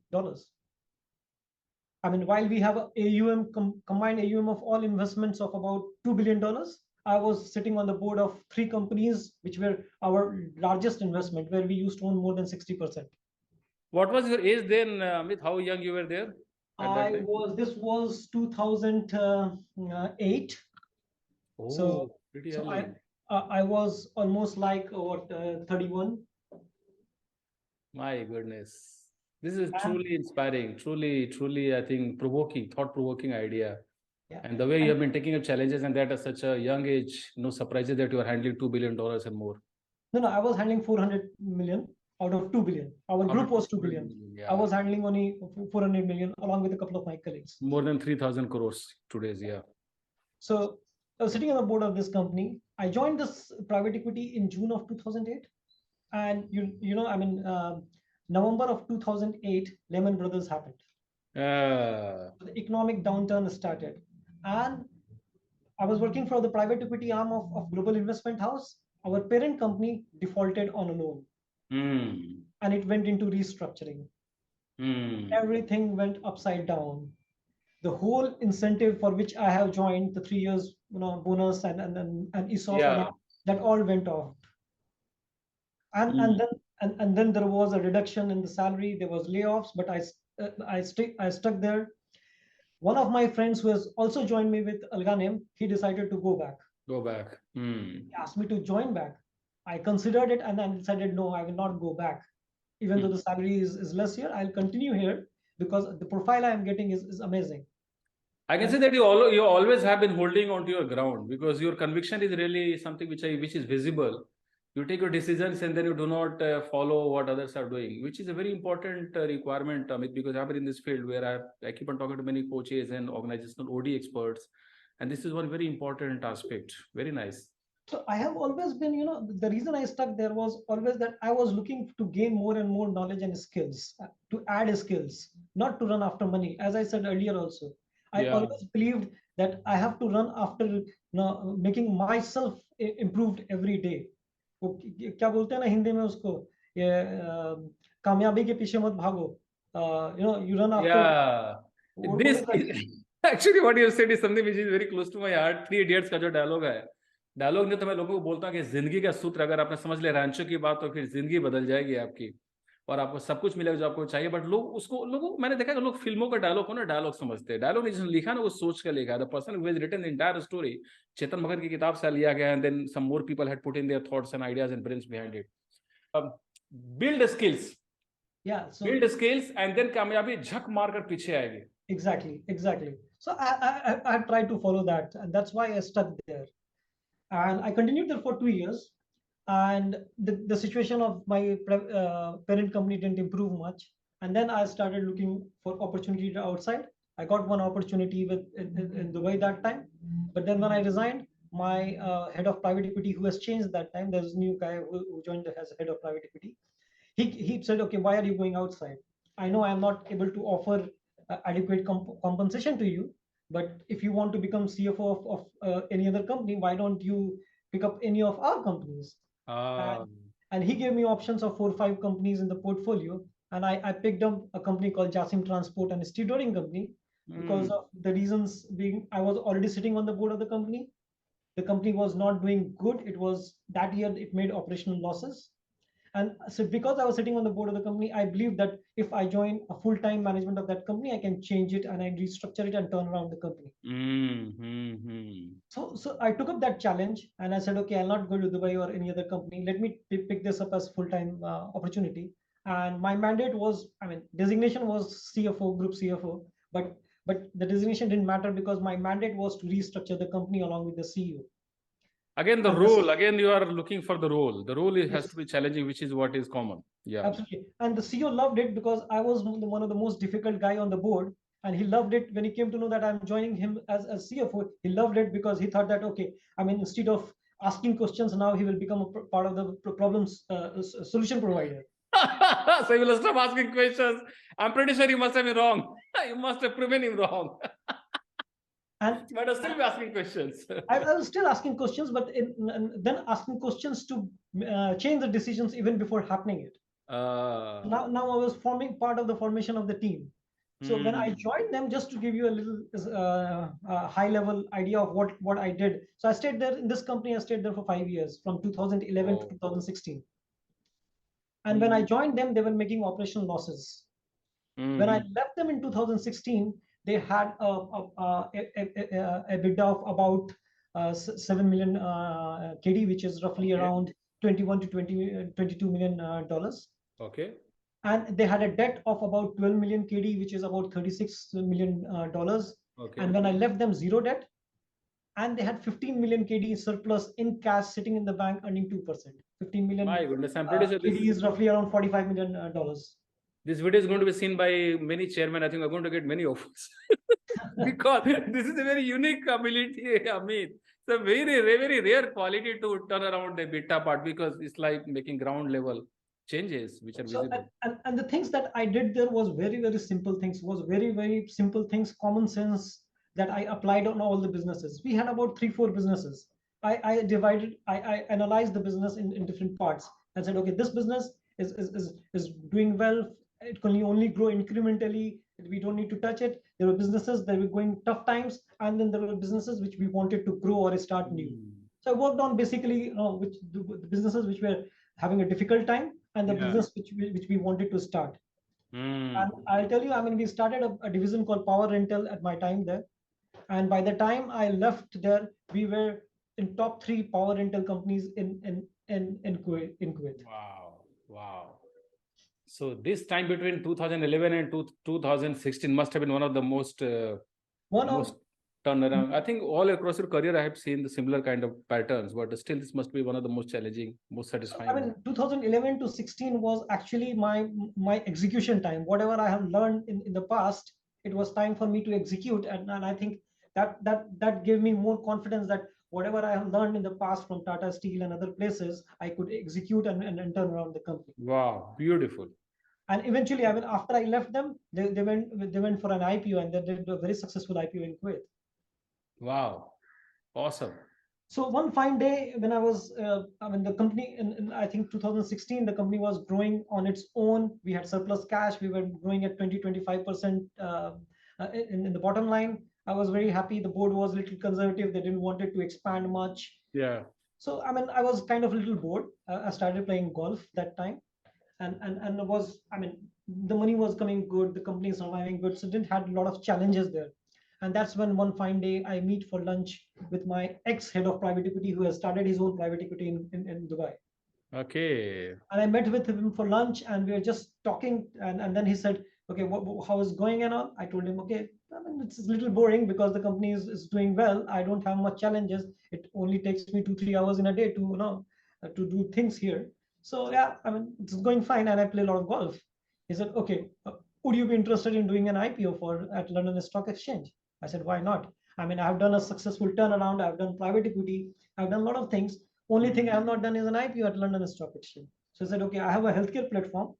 I mean, while we have a AUM combined AUM of all investments of about $2 billion, I was sitting on the board of 3 companies, which were our largest investment, where we used to own more than 60%. What was your age then, Amit? How young you were there at that time? This was 2008. Oh, So, pretty so early. I was almost like 31. My goodness. This is And truly inspiring, truly, I think, thought-provoking idea. yeah, And the way you and have been taking up challenges and that at such a young age, no surprises that you are handling $2 billion and more. no, I was handling 400 million out of 2 billion. Our group was 2 billion. I Yeah, was handling only 400 million along with a couple of my colleagues. more than 3,000 crores today's, yeah. So I was sitting on the board of this company. I joined this private equity in June of 2008. And November of 2008, Lehman Brothers happened. The economic downturn started. And I was working for the private equity arm of Global Investment House. Our parent company defaulted on a loan. And it went into restructuring. Everything went upside down. The whole incentive for which I have joined, the 3 years bonus and ESOP, Yeah. that all went off. And then there was a reduction in the salary. There was layoffs, but I stuck there. One of my friends who has also joined me with Alganim, he decided to go back. He asked me to join back. I considered it and then decided, no, I will not go back. Even though the salary is less here, I'll continue here because the profile I am getting is amazing. I can say that you always have been holding on to your ground because your conviction is really something which is visible. You take your decisions and then you do not follow what others are doing, which is a very important requirement, Amit, because I've been in this field where I keep on talking to many coaches and organizational OD experts. And this is one very important aspect. Very nice. So I have always been, the reason I stuck there was always that I was looking to gain more and more knowledge and skills, to add skills, not to run after money. As I said earlier also, I always believed that I have to run after making myself improved every day. क्या बोलते हैं ना हिंदी में उसको ये कामयाबी के पीछे मत भागो you run after this actually what you said is something which is very close to my heart. 3 Idiots का जो डायलॉग है, डायलॉग नहीं तो मैं लोगों को बोलता हूँ कि जिंदगी का सूत्र अगर आपने समझ लिया रैंचो की बात तो फिर जिंदगी बदल जाएगी आपकी और आपको सब कुछ मिलेगा जो आपको चाहिए. बट लोगों मैंने देखा कि लोग फिल्मों का डायलॉग को ना डायलॉग समझते हैं. डायलॉग नहीं जिसने लिखा ना वो सोच कर लिखा. The person who has written the entire story Chetan Bhagat की किताब से लिया गया and then some more people had put in their thoughts and ideas and brains behind it. Build skills build skills and then कामयाबी झक मारकर पीछे आएगी. Exactly. So I tried to follow that, and that's why I stuck there. And I continued there for 2 years. And the situation of my parent company didn't improve much. And then I started looking for opportunity outside. I got one opportunity in Dubai that time. But then when I resigned, my head of private equity, who has changed that time, there's a new guy who joined as head of private equity. He said, okay, why are you going outside? I know I'm not able to offer adequate compensation to you, but if you want to become CFO of any other company, why don't you pick up any of our companies? And he gave me options of 4 or 5 companies in the portfolio. And I picked up a company called Jasim Transport and Stevedoring Company because of the reasons being I was already sitting on the board of the company. The company was not doing good. It was that year it made operational losses. And so because I was sitting on the board of the company, I believe that if I join a full-time management of that company, I can change it and I restructure it and turn around the company. So I took up that challenge and I said, okay, I'll not go to Dubai or any other company. Let me pick this up as full-time opportunity. And my mandate was, designation was CFO, group CFO, but the designation didn't matter because my mandate was to restructure the company along with the CEO. Again, the role, you are looking for the role. The role has to be challenging, which is what is common. Yeah. Absolutely. And the CEO loved it because I was one of the most difficult guy on the board. And he loved it when he came to know that I'm joining him as CFO. He loved it because he thought that, okay, instead of asking questions, now he will become a part of the problems solution provider. So he will stop asking questions. I'm pretty sure you must have been wrong. You must have proven him wrong. And But I'll still be asking questions. I was still asking questions, but then asking questions to change the decisions even before happening it. Now I was forming part of the formation of the team. So when I joined them, just to give you a little high level idea of what I did. So I stayed there in this company. I stayed there for 5 years, from 2011 to 2016. And when I joined them, they were making operational losses. When I left them in 2016, they had a bid of about 7 million KD, which is roughly around 21 to 22 million dollars. Okay. And they had a debt of about 12 million KD, which is about 36 million dollars. Okay. And when I left them, zero debt. And they had 15 million KD surplus in cash sitting in the bank, earning 2%. 15 million My goodness, I'm pretty sure KD is roughly around 45 million dollars. This video is going to be seen by many chairmen. I think I'm going to get many offers because this is a very unique ability, Amit. It's a very rare quality to turn around the beta part, because it's like making ground level changes which are visible. And the things that I did there was very simple things, very simple things, common sense that I applied on all the businesses. We had about 3-4 businesses. I analyzed the business in different parts and said, okay, this business is doing well. It can only grow incrementally. We don't need to touch it. There were businesses that were going tough times, and then there were businesses which we wanted to grow or start new. So I worked on basically the businesses which were having a difficult time, and the business which we wanted to start. And I'll tell you, I mean, we started a division called Power Rental at my time there. And by the time I left there, we were in top 3 power rental companies in Kuwait. Wow. So this time between 2011 and 2016 must have been one of the most turnaround. I think all across your career I have seen the similar kind of patterns, but still this must be one of the most challenging, most satisfying. I mean, 2011 to 16 was actually my execution time. Whatever I have learned in the past, it was time for me to execute, and I think that gave me more confidence that whatever I have learned in the past from Tata Steel and other places, I could execute and turn around the company. Wow, beautiful. And eventually, I mean, after I left them, they went for an IPO, and they did a very successful IPO in Kuwait. Wow, awesome. So one fine day, when I was, I mean, the company in I think 2016, the company was growing on its own. We had surplus cash. We were growing at 20-25% in the bottom line. I was very happy. The board was a little conservative. They didn't want it to expand much. Yeah. So I mean, I was kind of a little bored. I started playing golf that time, and it was, I mean, the money was coming good. The company is surviving good. So it didn't had a lot of challenges there. And that's when one fine day I meet for lunch with my ex-head of private equity, who has started his own private equity in Dubai. Okay. And I met with him for lunch, and we were just talking. And then he said, okay, how is it going and all? I told him, okay, I mean, it's a little boring because the company is doing well. I don't have much challenges. It only takes me 2-3 hours in a day to do things here. So yeah, I mean, it's going fine, and I play a lot of golf. He said, okay, would you be interested in doing an IPO at London Stock Exchange? I said, why not? I mean, I've done a successful turnaround. I've done private equity. I've done a lot of things. Only thing I have not done is an IPO at London Stock Exchange. So I said, okay, I have a healthcare platform,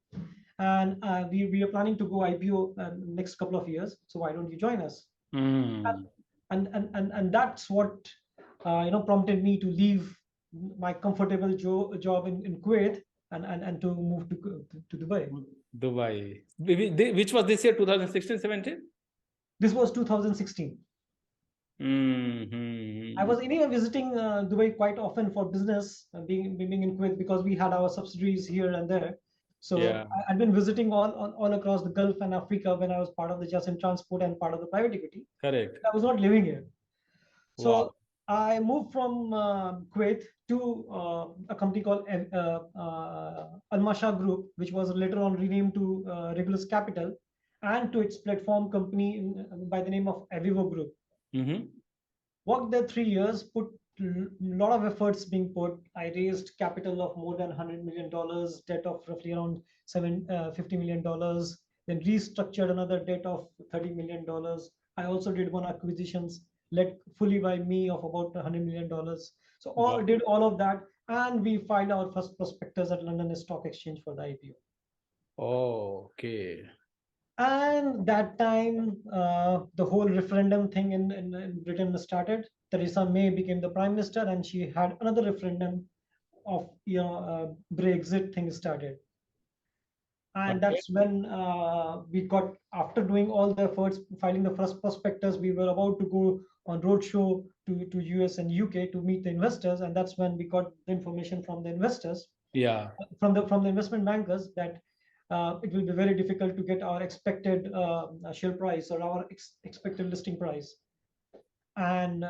and we are planning to go IPO next couple of years. So why don't you join us? And that's what prompted me to leave my comfortable job in Kuwait and to move to Dubai. Dubai. Which was this year, 2016-17? This was 2016. I was anyway visiting Dubai quite often for business, being in Kuwait, because we had our subsidiaries here and there. So yeah. I've been visiting all across the Gulf and Africa when I was part of the Just in Transport and part of the private equity. Correct. I was not living here. So wow. I moved from Kuwait to a company called Al-Masha Group, which was later on renamed to Regulus Capital, and to its platform company by the name of Avivo Group. Worked there 3 years, put a lot of efforts being put. I raised capital of more than $100 million, debt of roughly around $50 million, then restructured another debt of $30 million. I also did one acquisitions led fully by me of about $100 million. So did all of that, and we filed our first prospectus at London Stock Exchange for the IPO. Oh, okay. And that time, the whole referendum thing in Britain started. Theresa May became the prime minister, and she had another referendum of Brexit thing started. And Okay. that's when we got, after doing all the efforts, filing the first prospectus, we were about to go on roadshow to US and UK to meet the investors, and that's when we got the information from the investors, Yeah. from the investment bankers, that it will be very difficult to get our expected share price, or our expected listing price. And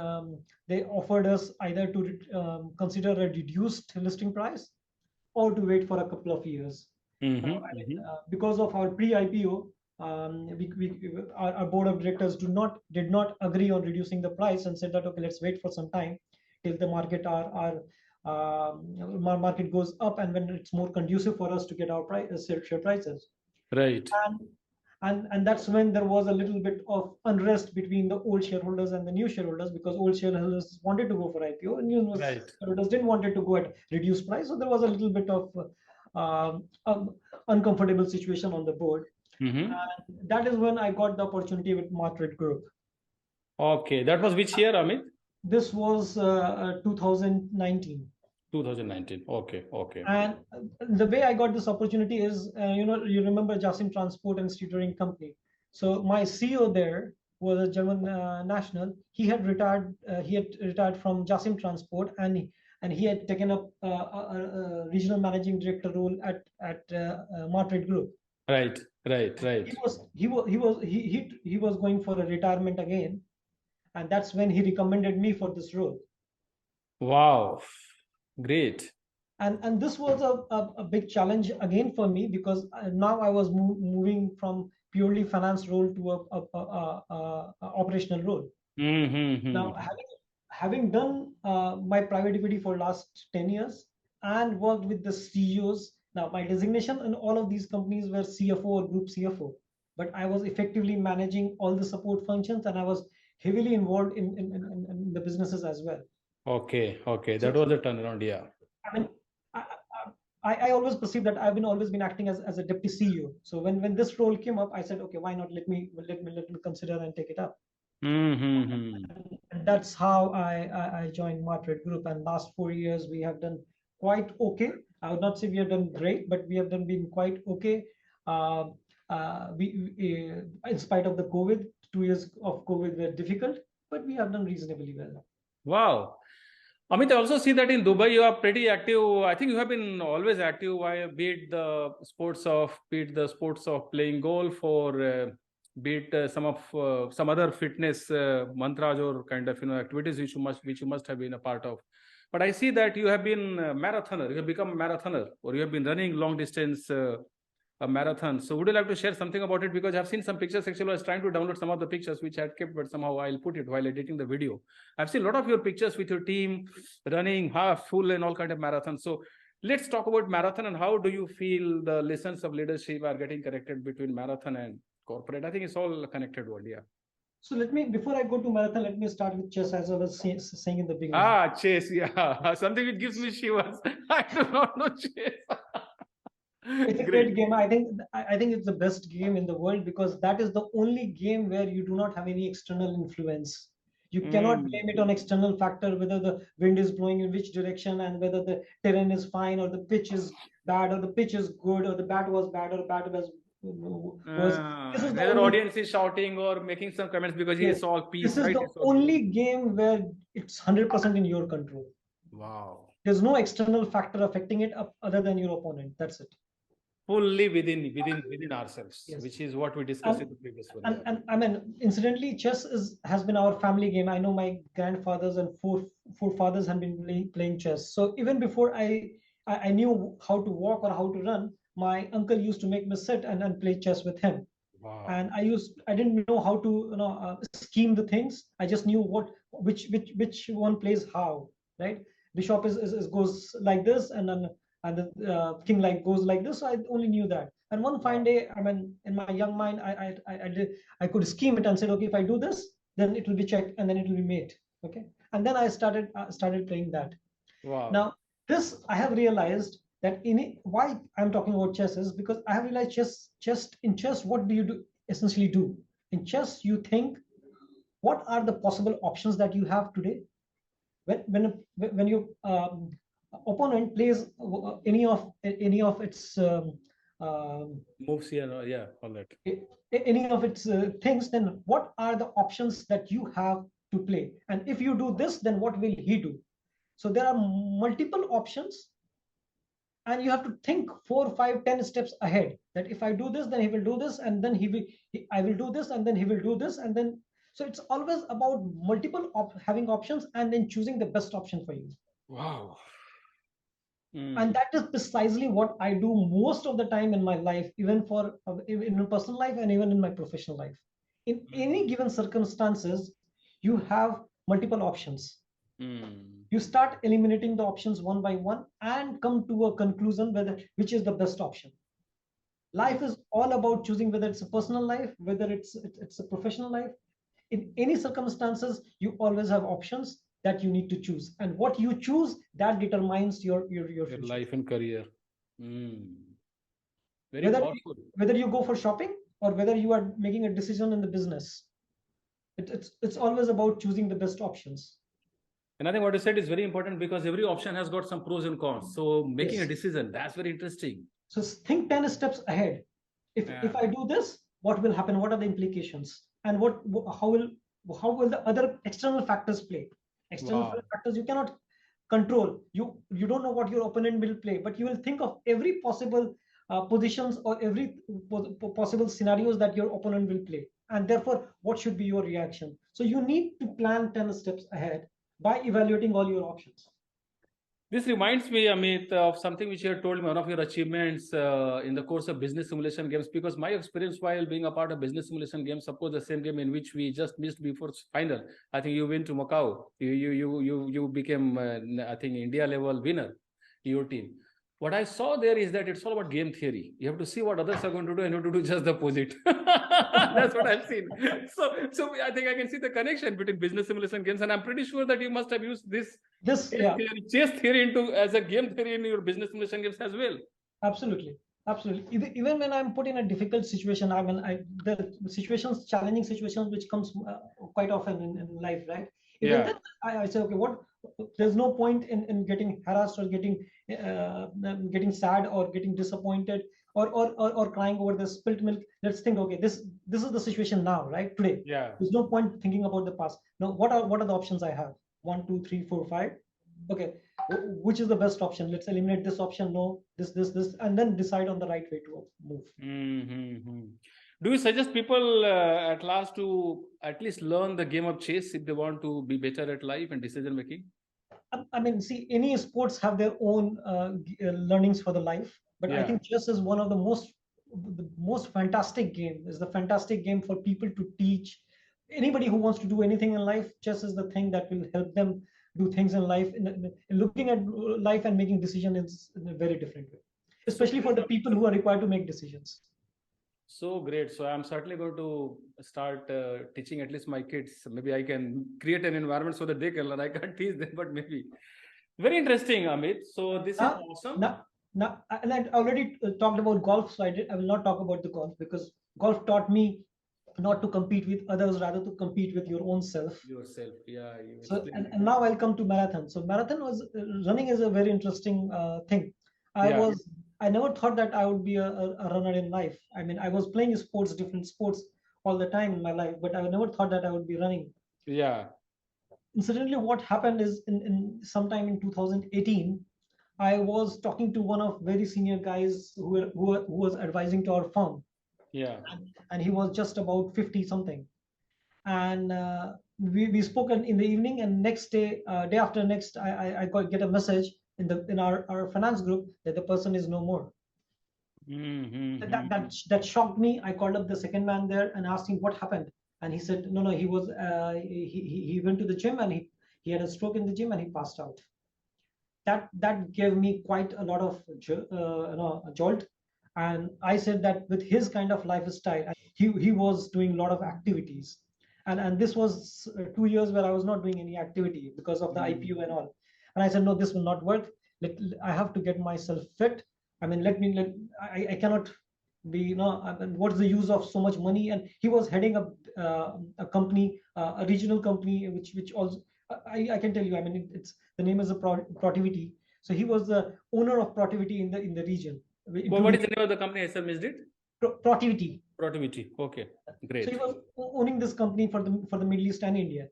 they offered us either to consider a reduced listing price, or to wait for a couple of years. Now, Mm-hmm. Mm-hmm. because of our pre-IPO, our board of directors did not agree on reducing the price, and said that, okay, let's wait for some time till the market goes up, and when it's more conducive for us to get our share prices. Right. And that's when there was a little bit of unrest between the old shareholders and the new shareholders, because old shareholders wanted to go for IPO, and new Right. shareholders didn't wanted to go at reduced price. So there was a little bit of uncomfortable situation on the board. Mm-hmm. And that is when I got the opportunity with Market Group. Okay. That was which year, Amit? This was 2019. 2019. Okay. Okay. And the way I got this opportunity is, you remember Jasim Transport and Steering Company. So my CEO there was a German national. He had retired. He had retired from Jasim Transport, and he had taken up a regional managing director role at Martred Group. Right. Right. Right. He was going for a retirement again, and that's when he recommended me for this role. Wow. Great. And this was a big challenge again for me, because now I was moving from purely finance role to a operational role. Now, Mm-hmm. having done my private equity for last 10 years and worked with the CEOs, now my designation in all of these companies were CFO or group CFO, but I was effectively managing all the support functions, and I was heavily involved in the businesses as well. Okay. Okay. That So was a turnaround. Yeah. I mean, I always perceive that I've always been acting as a deputy CEO. So when this role came up, I said, okay, why not let me consider and take it up. Mm-hmm. And that's how I joined Martred Group. And last 4 years we have done quite okay. I would not say we have done great, but we have been quite okay. Uh, in spite of the COVID, 2 years of COVID were difficult, but we have done reasonably well. Wow. Amit, I also see that in Dubai you are pretty active. I think you have been always active. Be it the sports of playing golf, or be it some other fitness mantras or kind of activities which you must have been a part of. But I see that you have been a marathoner. You have become a marathoner, or you have been running long distance. A marathon. So would you like to share something about it? Because I've seen some pictures. Actually, I was trying to download some of the pictures which I had kept, but somehow I'll put it while editing the video. I've seen a lot of your pictures with your team running half, full, and all kind of marathons. So let's talk about marathon, and how do you feel the lessons of leadership are getting connected between marathon and corporate? I think it's all connected word, yeah. So before I go to marathon, let me start with chess, as I was saying in the beginning. Chess, yeah. Something which gives me shivers. I do not know chess. It's a great game. I think it's the best game in the world, because that is the only game where you do not have any external influence. You cannot blame it on external factor, whether the wind is blowing in which direction, and whether the terrain is fine, or the pitch is bad, or the pitch is good, or the bat was bad, or the bat was. This is the Whether only, audience is shouting or making some comments because he yes, saw this peace, is right? the only game where it's 100% in your control. Wow. There's no external factor affecting it other than your opponent. That's it. Fully within ourselves, Yes. Which is what we discussed in the previous one. And I mean, incidentally, chess has been our family game. I know my grandfathers and forefathers have been playing chess. So even before I knew how to walk or how to run, my uncle used to make me sit and play chess with him. Wow. And I didn't know how to scheme the things. I just knew which one plays how, right? Bishop goes like this, and then the king goes like this. So I only knew that. And one fine day, I mean, in my young mind, I could scheme it and said, okay, if I do this, then it will be checked, and then it will be mate. Okay, and then I started playing that. Wow. Now this I have realized that why I'm talking about chess is because I have realized chess, what do you do? essentially do. In chess, you think, what are the possible options that you have today? When your opponent plays any of its Moves here, yeah, all that. any of its things, then what are the options that you have to play? And if you do this, then what will he do? So there are multiple options, and you have to think 4, 5, 10 steps ahead, that if I do this, then he will do this, and then I will do this, and then he will do this, and then, so it's always about having options and then choosing the best option for you. Wow. And that is precisely what I do most of the time in my life, even in my personal life and even in my professional life. In any given circumstances, you have multiple options. You start eliminating the options one by one and come to a conclusion which is the best option. Life is all about choosing, whether it's a personal life, whether it's a professional life. In any circumstances, you always have options that you need to choose, and what you choose, that determines your future. Life and career. Very whether powerful. whether you go for shopping or whether you are making a decision in the business, it's always about choosing the best options. And I think what you said is very important, because every option has got some pros and cons. So making Yes. a decision, that's very interesting. So think 10 steps ahead. If I do this, what will happen? What are the implications? And how will the other external factors play? External factors you cannot control. You don't know what your opponent will play, but you will think of every possible positions or every possible scenarios that your opponent will play, and therefore what should be your reaction. So you need to plan 10 steps ahead by evaluating all your options. This reminds me, Amit, of something which you had told me, one of your achievements in the course of business simulation games, because my experience while being a part of business simulation games, suppose the same game in which we just missed before final, I think you went to Macau, you became, I think, India level winner, your team. What I saw there is that it's all about game theory. You have to see what others are going to do and you have to do just the opposite. That's what I've seen. So I think I can see the connection between business simulation games, and I'm pretty sure that you must have used this chess theory as a game theory in your business simulation games as well. Absolutely. Even when I'm put in a difficult situation, the challenging situations which comes quite often in life, right? Even then, I say, okay, there's no point in getting harassed or getting sad or getting disappointed or crying over the spilt milk. Let's think, okay, this is the situation now, right? Today. Yeah. There's no point thinking about the past. Now, what are the options I have? 1, 2, 3, 4, 5. Okay, which is the best option? Let's eliminate this option, no, this, and then decide on the right way to move. Do you suggest people at last to at least learn the game of chess if they want to be better at life and decision making? I mean, see, any sports have their own learnings for the life, but I think chess is one of the most fantastic game. Is the fantastic game for people to teach anybody who wants to do anything in life. Chess is the thing that will help them do things in life, in looking at life and making decisions in a very different way, especially for the people who are required to make decisions. So great. So I'm certainly going to start teaching at least my kids. Maybe I can create an environment so that they can learn. I can't teach them, but maybe. Very interesting, Amit. So this is awesome. Now, and I already talked about golf, so I will not talk about the golf, because golf taught me not to compete with others, rather to compete with your own self. Yourself, yeah. So, and now I'll come to marathon. So running is a very interesting thing. I never thought that I would be a runner in life. I mean, I was playing different sports all the time in my life, but I never thought that I would be running. Yeah. Incidentally, what happened is in sometime in 2018, I was talking to one of very senior guys who was advising to our firm. Yeah. And he was just about 50 something. And we spoke in the evening, and next day after next, I get a message in our finance group that the person is no more. That shocked me. I called up the second man there and asked him what happened, and he said no, he was he went to the gym and he had a stroke in the gym and he passed out. That gave me quite a lot of jolt. And I said that with his kind of lifestyle, he was doing a lot of activities, and this was 2 years where I was not doing any activity because of the IPO and all. And I said, no, this will not work. I have to get myself fit. I mean, I cannot what's the use of so much money? And he was heading up a company, a regional company, which also I can tell you, I mean, it's the name is a Protivity. So he was the owner of Protivity in the region, Well, what including is the name of the company? I sir missed it. Protivity. Protivity. Okay, So he great. was owning this company for the Middle East and India.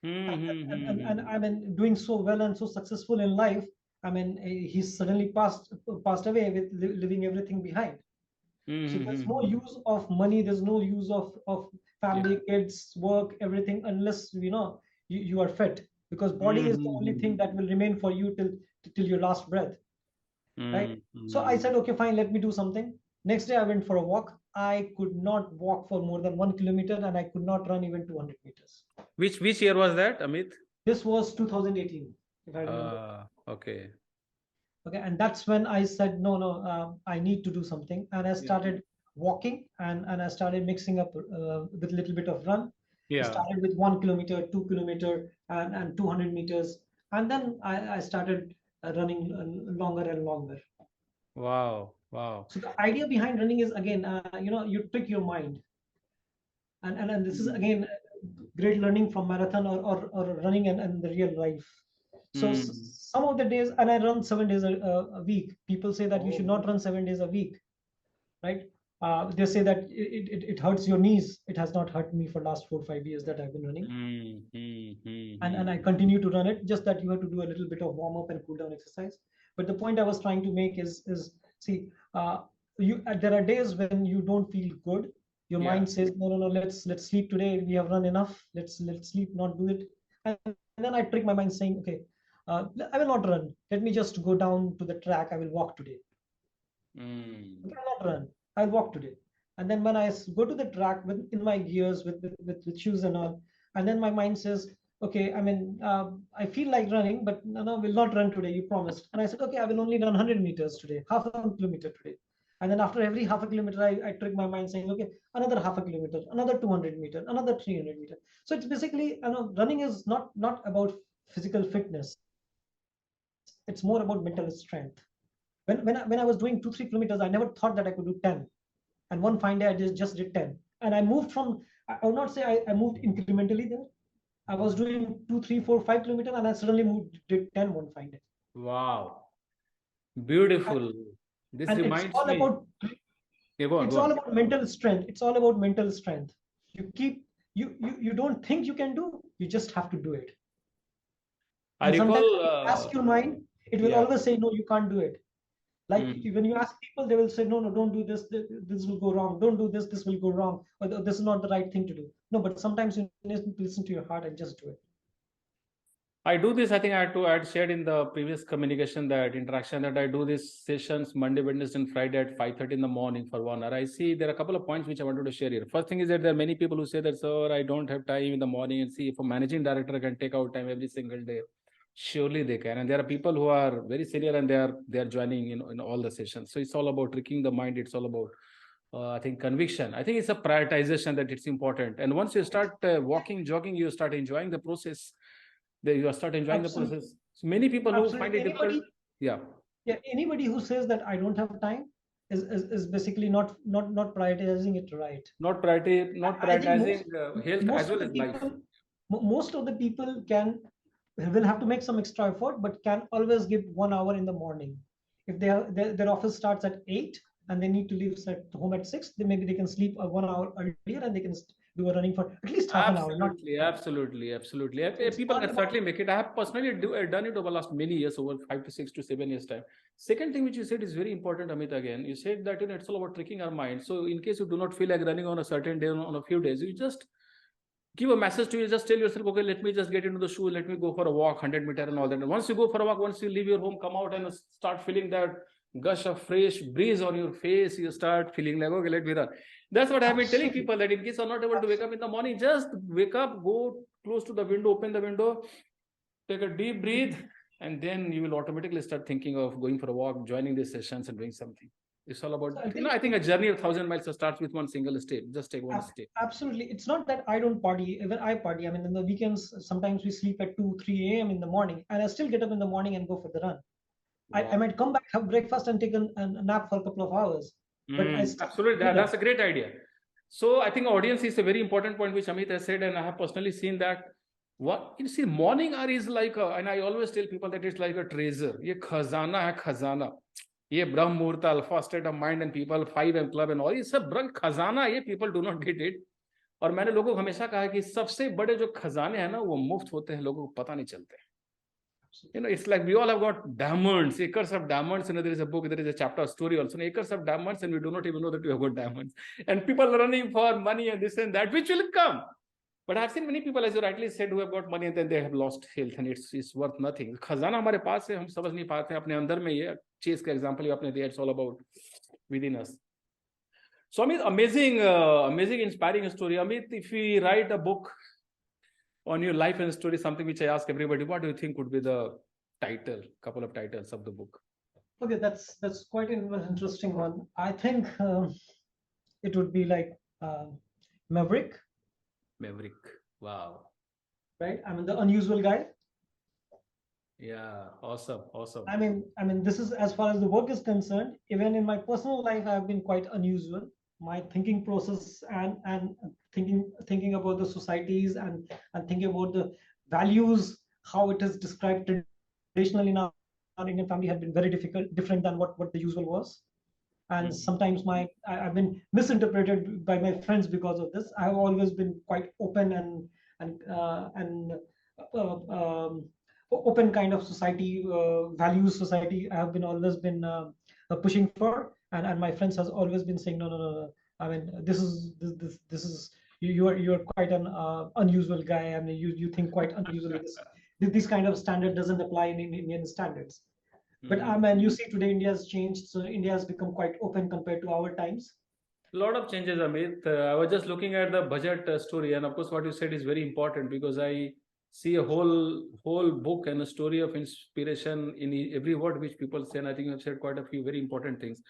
And I mean, doing so well and so successful in life. I mean, he suddenly passed away with leaving everything behind. So there's no use of money, there's no use of family, kids, work, everything, unless you are fit, because body is the only thing that will remain for you till your last breath, right? So I said, okay, fine, let me do something. Next day I went for a walk. I could not walk for more than 1 kilometer, and I could not run even 200 meters. Which year was that, Amit? This was 2018, if I remember. Okay. Okay, and that's when I said, no, I need to do something, and I started walking, and I started mixing up with a little bit of run. I started with 1 kilometer, 2 kilometer, and 200 meters, and then I started running longer and longer. Wow. So the idea behind running is, again, you trick your mind, and this is again great learning from marathon or running and the real life. So some of the days, and I run 7 days a week. People say that you should not run 7 days a week, right? They say that it hurts your knees. It has not hurt me for last 4 or 5 years that I've been running. And I continue to run it, just that you have to do a little bit of warm up and cool down exercise. But the point I was trying to make is see, there are days when you don't feel good. Your mind says, no, let's sleep today. We have run enough. Let's sleep, not do it. And then I trick my mind saying, okay, I will not run. Let me just go down to the track. I will walk today. I will not run. I'll walk today. And then when I go to the track in my gears with shoes and all, and then my mind says, okay, I mean, I feel like running, but no, will not run today. You promised. And I said, okay, I will only run 100 meters today, half a kilometer today. And then after every half a kilometer, I trick my mind saying, okay, another half a kilometer, another 200 meters, another 300 meters. So it's basically, running is not about physical fitness. It's more about mental strength. When I was doing 2-3 kilometers, I never thought that I could do 10. And one fine day, I just did 10. And I moved from, I would not say I moved incrementally there. I was doing 2, 3, 4, 5 kilometers, and I suddenly did 10 one fine day. Wow. Beautiful. This and reminds it's all me. about It's all about mental strength. It's all about mental strength. You don't think you can do, you just have to do it. And sometimes when you ask your mind, it will always say, no, you can't do it. Like when you ask people, they will say, no, don't do this. This will go wrong. Don't do this. This will go wrong. Or this is not the right thing to do. No, but sometimes you need to listen to your heart and just do it. I do this. I think I had shared in the previous communication that interaction that I do these sessions Monday, Wednesday, and Friday at 5:30 in the morning for 1 hour. I see there are a couple of points which I wanted to share here. First thing is that there are many people who say that, sir, I don't have time in the morning. And see, if a managing director can take out time every single day, surely they can. And there are people who are very senior and they are joining in all the sessions. So it's all about tricking the mind. It's all about I think conviction. I think it's a prioritization that it's important. And once you start walking, jogging, you start enjoying the process. You start enjoying the process. So many people who find it difficult. Anybody who says that I don't have time is basically not prioritizing it right. Not prioritizing health as well as life. Most of the people will have to make some extra effort, but can always give 1 hour in the morning. If their office starts at 8 and they need to leave home at 6, then maybe they can sleep 1 hour earlier and they can do a running for at least half an hour. Absolutely. People can certainly make it. I have personally done it over the last many years, over 5 to 6 to 7 years time. Second thing which you said is very important, Amit. Again, you said that it's all about tricking our mind. So in case you do not feel like running on a certain day, on a few days, you just give a message to you. Just tell yourself, okay, let me just get into the shoe. Let me go for a walk, 100 meter and all that. And once you go for a walk, once you leave your home, come out and start feeling that gush of fresh breeze on your face, you start feeling like, okay, let me run. That's what I've been telling people, that in case you're not able to wake up in the morning, just wake up, go close to the window, open the window, take a deep breath, and then you will automatically start thinking of going for a walk, joining these sessions and doing something. It's all about, I think a journey of 1,000 miles starts with one single step. Just take one step. Absolutely. It's not that I don't party. Even I party. I mean, in the weekends, sometimes we sleep at 2, 3 a.m. in the morning, and I still get up in the morning and go for the run. Wow. I might come back, have breakfast, and take a nap for a couple of hours. but I still absolutely, do that. that's a great idea. So I think audience is a very important point which Amit has said, and I have personally seen that. What you see, morning hour is like and I always tell people that it's like a treasure. Ye khazana hai khazana. Ye Brahm Muhurta, alpha state of mind, and people 5 AM club and all. ये सब ब्रह्म खजाना ये people do not get it. और मैंने लोगों को हमेशा कहा कि सबसे बड़े जो खजाने हैं ना वो मुफ्त होते हैं, लोगों को पता नहीं चलते. It's like we all have got diamonds, acres of diamonds. There is a book, there is a chapter, a story also. Acres of diamonds, and we do not even know that we have got diamonds. And people are running for money and this and that, which will come. But I've seen many people, as you rightly said, who have got money and then they have lost health, and it's worth nothing. खजाना हमारे पास है, हम समझ नहीं पाते अपने अंदर में ये चीज का एग्जांपल आपने दिया. It's all about within us. So Amit, amazing, inspiring story. Amit, if we write a book on your life and story, something which I ask everybody, what do you think would be the title, couple of titles of the book? Okay, that's quite an interesting one. I think it would be like Maverick. Maverick. Wow. Right? I mean, the unusual guy. Yeah, awesome. I mean, this is as far as the work is concerned. Even in my personal life, I've been quite unusual. My thinking process and thinking about the societies and thinking about the values, how it is described traditionally in our Indian family, had been very different than what the usual was. And sometimes I've been misinterpreted by my friends because of this. I have always been quite open and open kind of society, values society. I have been always been pushing for, and my friends has always been saying no. I mean, this is you are quite an unusual guy. I mean, you think quite unusually. This kind of standard doesn't apply in Indian standards. But I mean, you see today India has changed. So India has become quite open compared to our times. A lot of changes, Amit. I was just looking at the budget story, and of course, what you said is very important because I see a whole book and a story of inspiration in every word which people say, and I think I've said quite a few very important things.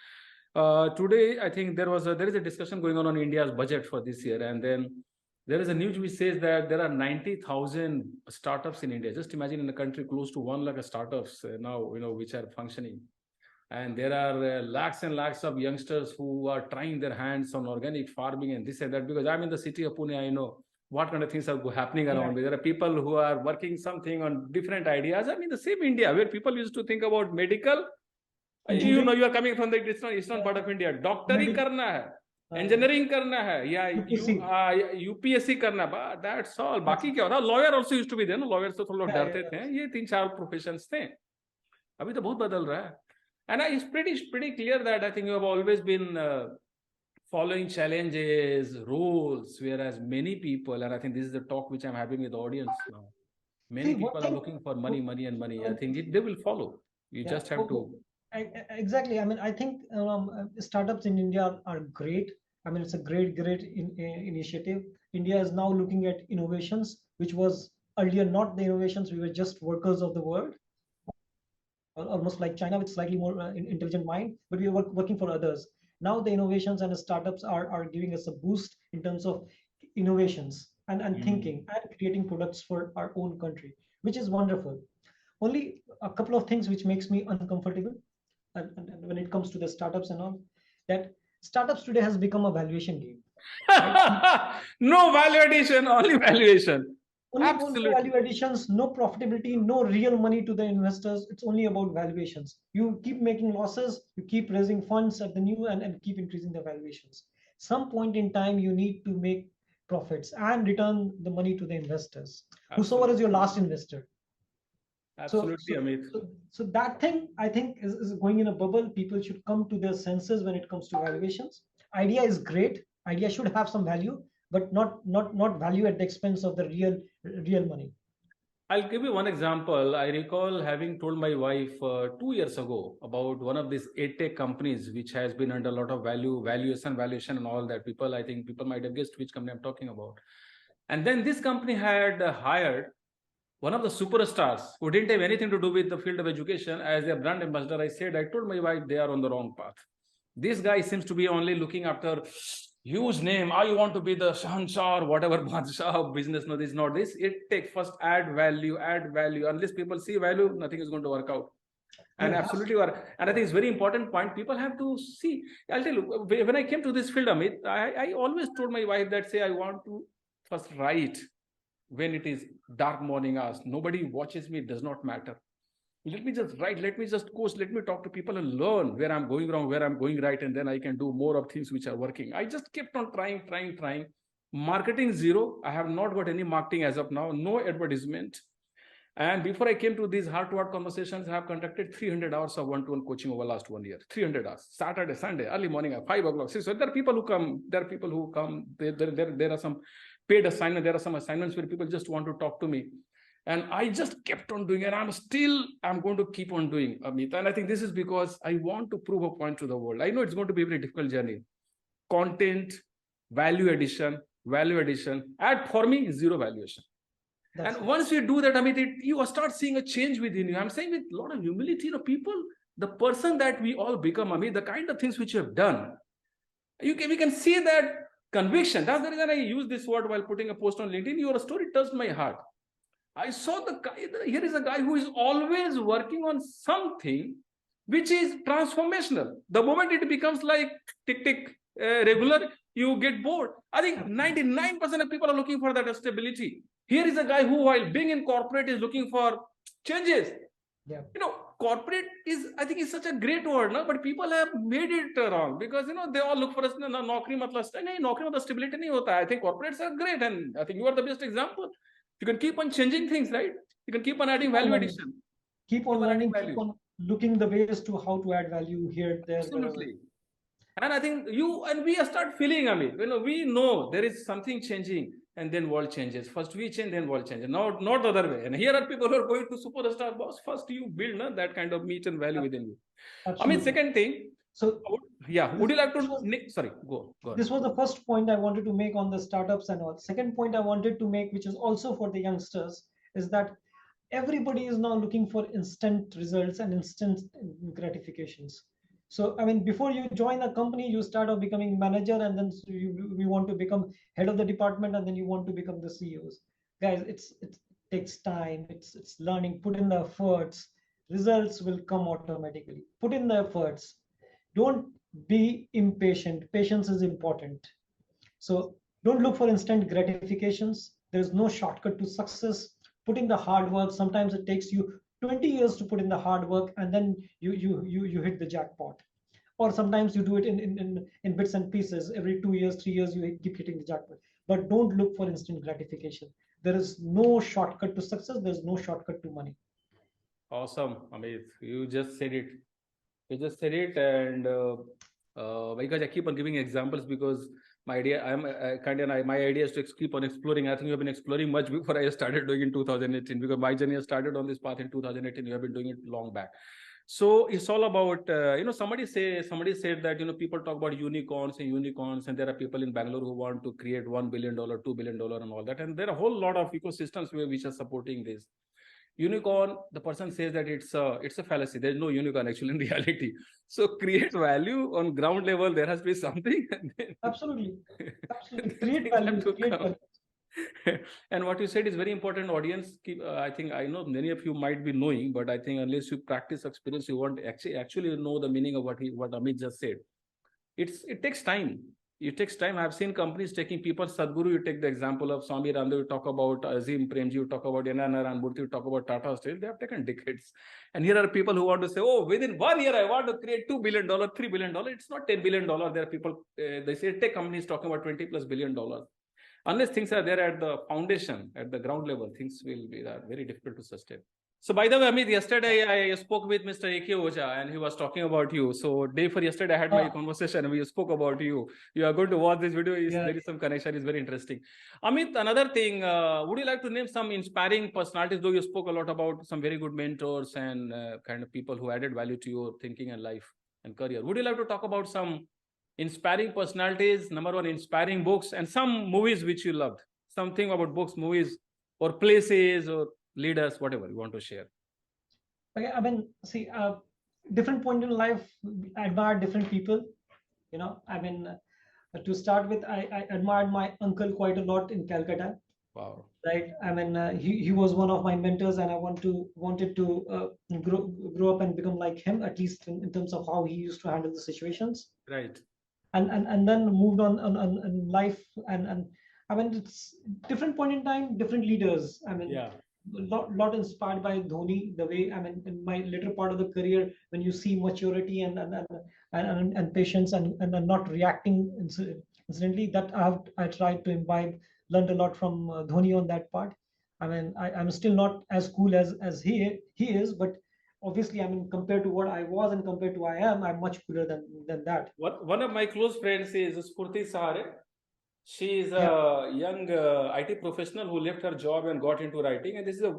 Today, I think there is a discussion going on India's budget for this year, and then there is a news which says that there are 90,000 startups in India. Just imagine in a country close to 1 lakh startups now, which are functioning. And there are lakhs and lakhs of youngsters who are trying their hands on organic farming and this and that. Because I'm in the city of Pune, I know what kind of things are happening around me. There are people who are working something on different ideas. I mean, the same India where people used to think about medical. You are coming from the eastern part of India. Doctoring karna hai. Engineering करना है या UPSC करना है, that's all. बाकी क्या होता है? Lawyer also used to be there, ना? Lawyers तो थोड़ा लोग डरते थे. ये 3-4 professions थे. अभी तो बहुत बदल रहा है. And it's pretty clear that I think you have always been following challenges, rules, whereas many people, and I think this is the talk which I'm having with the audience now. Many people are looking for money. I think they will follow. You just have to. Exactly. I mean, I think startups in India are great. I mean, it's a great initiative. India is now looking at innovations, which was earlier not the innovations. We were just workers of the world, almost like China with slightly more intelligent mind, but we were working for others. Now the innovations and the startups are giving us a boost in terms of innovations and thinking and creating products for our own country, which is wonderful. Only a couple of things which makes me uncomfortable and when it comes to the startups and all, that startups today has become a valuation game. Right? No value addition, only valuation. Only value additions, no profitability, no real money to the investors. It's only about valuations. You keep making losses, you keep raising funds at the new and keep increasing the valuations. Some point in time, you need to make profits and return the money to the investors. Whosoever is your last investor. Absolutely, Amit. So that thing I think is going in a bubble. People should come to their senses when it comes to valuations. Idea is great. Idea should have some value, but not value at the expense of the real money. I'll give you one example. I recall having told my wife 2 years ago about one of these EdTech companies, which has been under a lot of valuation and all that. I think people might have guessed which company I'm talking about. And then this company had hired one of the superstars who didn't have anything to do with the field of education as their brand ambassador. I told my wife they are on the wrong path. This guy seems to be only looking after huge name. You want to be the Shahanshah or whatever Badshah of business. No, this is not this. It takes first add value. Unless people see value, nothing is going to work out. And Yeah, absolutely you are. And I think it's very important point. People have to see. I'll tell you, when I came to this field, Amit, I always told my wife that, say, I want to first write when it is dark morning hours. Nobody watches me, it does not matter. Let me just write, let me just coach, let me talk to people and learn where I'm going wrong, where I'm going right, and then I can do more of things which are working. I just kept on trying. Marketing zero. I have not got any marketing as of now, no advertisement. And before I came to these heart-to-heart conversations, I have conducted 300 hours of one-to-one coaching over the last 1 year. 300 hours, Saturday, Sunday, early morning at 5 o'clock. So there are people who come. There are some paid assignments. There are some assignments where people just want to talk to me. And I just kept on doing it. I'm going to keep on doing, Amit. And I think this is because I want to prove a point to the world. I know it's going to be a very difficult journey. Content, value addition. Add for me, zero valuation. And once you do that, Amit, you start seeing a change within you. I'm saying with a lot of humility, people, the person that we all become, Amit, the kind of things which you have done, we can see that conviction. That's the reason I use this word while putting a post on LinkedIn. Your story touched my heart. I saw the guy, here is a guy who is always working on something which is transformational. The moment it becomes like tick, regular, you get bored. I think 99% of people are looking for that stability. Here is a guy who, while being in corporate, is looking for changes. Yeah. Corporate is, I think, is such a great word, no? But people have made it wrong because, they all look for us. Naukri matlab stability nahi hota. I think corporates are great, and I think you are the best example. You can keep on changing things, right? You can keep on adding value addition. Keep on learning, keep on looking the ways to how to add value here, there. Absolutely. And I think we start feeling, Amit, we know there is something changing, and then world changes. First we change, then world changes. Not the other way. And here are people who are going to superstar boss. First you build that kind of meat and value within you. Absolutely. Amit, second thing. So yeah, would you like to? Sorry, go. This was the first point I wanted to make on the startups and all. Second point I wanted to make, which is also for the youngsters, is that everybody is now looking for instant results and instant gratifications. So, before you join a company, you start off becoming manager, and then you want to become head of the department, and then you want to become the CEOs. Guys, it takes time. It's learning. Put in the efforts. Results will come automatically. Put in the efforts. Don't be impatient. Patience is important. So don't look for instant gratifications. There's no shortcut to success. Put in the hard work. Sometimes it takes you 20 years to put in the hard work, and then you hit the jackpot. Or sometimes you do it in bits and pieces. Every 2 years, 3 years, you keep hitting the jackpot. But don't look for instant gratification. There is no shortcut to success. There's no shortcut to money. Awesome, Amit. You just said it. And because I keep on giving examples, because my idea, my idea is to keep on exploring. I think you have been exploring much before I started doing in 2018, because my journey has started on this path in 2018. You have been doing it long back. So it's all about, somebody said that, people talk about unicorns, and there are people in Bangalore who want to create $1 billion, $2 billion and all that. And there are a whole lot of ecosystems which are supporting this. Unicorn, the person says that it's a fallacy. There's no unicorn actually in reality. So create value on ground level. There has to be something. Absolutely. Create value. And what you said is very important. Audience, I know many of you might be knowing, but I think unless you practice experience, you won't actually know the meaning of what Amit just said. It takes time. It takes time. I've seen companies taking people. Sadhguru, you take the example of Swami Ramdev, you talk about Azim Premji, you talk about Yanana Murthy, you talk about Tata Steel. They have taken decades. And here are people who want to say, within 1 year, I want to create $2 billion, $3 billion. It's not $10 billion. There are people, they say tech companies talking about $20+ billion. Unless things are there at the foundation, at the ground level, things will be very difficult to sustain. So by the way, Amit, yesterday I spoke with Mr. A.K. Oja, and he was talking about you. So day for yesterday, I had my conversation and we spoke about you. You are going to watch this video. There is some connection. It's very interesting. Amit, another thing, would you like to name some inspiring personalities, though you spoke a lot about some very good mentors and kind of people who added value to your thinking and life and career. Would you like to talk about some inspiring personalities, number one, inspiring books, and some movies which you loved? Something about books, movies, or places, or leaders, whatever you want to share. Okay, different point in life, I admire different people. To start with, I admired my uncle quite a lot in Calcutta. Wow. right? I mean, he was one of my mentors, and I wanted to grow up and become like him, at least in terms of how he used to handle the situations. Right. And then moved on life, and I mean, it's different point in time, different leaders. I mean, Yeah. lot inspired by Dhoni, the way, I mean, in my later part of the career, when you see maturity and patience, and not reacting incidentally, that I tried to imbibe, learned a lot from Dhoni on that part. I mean, I'm still not as cool as he is, but obviously, I mean, compared to what I was and compared to I am, I'm much cooler than that. One of my close friends is Spurti Sahare. She is Yeah. a young IT professional who left her job and got into writing, and this is a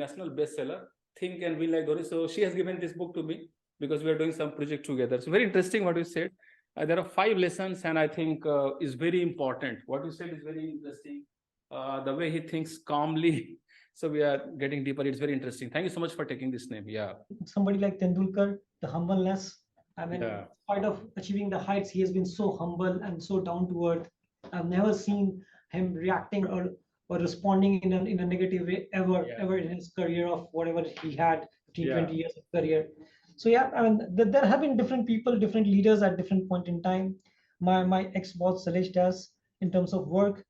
national bestseller, Think and Win Like Dhoni. So she has given this book to me because we are doing some project together. So very interesting what you said. There are 5 lessons, and I think is very important. What you said is very interesting. The way he thinks calmly. So we are getting deeper. It's very interesting. Thank you so much for taking this name. Yeah. Somebody like Tendulkar, the humbleness. I mean, Yeah. in spite of achieving the heights, he has been so humble and so down to earth. I've never seen him reacting or responding in a negative way ever in his career of whatever he had 15, 20 years of career. So yeah, I mean, there have been different people, different leaders at different point in time. My ex-boss Salesh Das, in terms of work.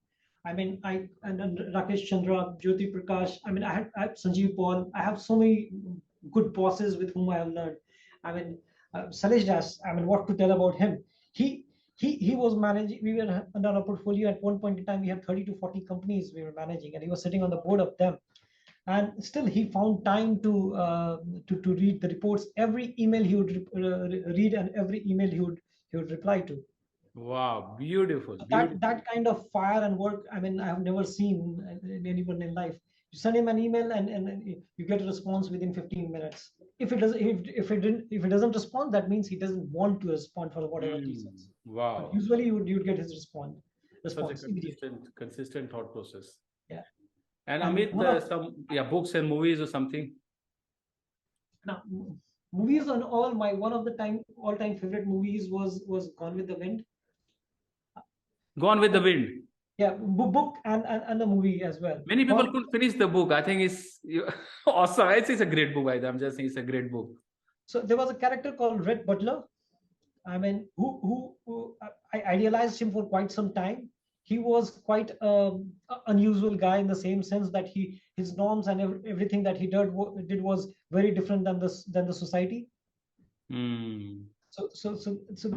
I mean, and Rakesh Chandra, Jyoti Prakash. I mean, I had Sanjeev Paul. I have so many good bosses with whom I have learned. I mean, Salesh Das. I mean, what to tell about him? He he was managing. We were under a portfolio at one point in time. We had 30 to 40 companies we were managing, and he was sitting on the board of them. And still, he found time to read the reports. Every email he would read, and every email he would reply to. Wow. Beautiful. That kind of fire and work, I mean, I have never seen in anyone in life. You send him an email, and you get a response within 15 minutes. If it doesn't respond, that means he doesn't want to respond for whatever reasons. But Wow. usually you'd get his response Such a immediately. consistent thought process. Yeah. And And Amit, one of some books and movies or something. now movies on all, my one of the all-time favorite movies was Gone with the Wind. Gone with the Wind. Yeah, book and the movie as well. Many people Gone. could finish the book. I think it's awesome. It's a great book. I'm just saying it's a great book. So there was a character called Red Butler. I mean, who I idealized him for quite some time. He was quite unusual guy in the same sense that his norms and everything that he did was very different than the society. Mm. So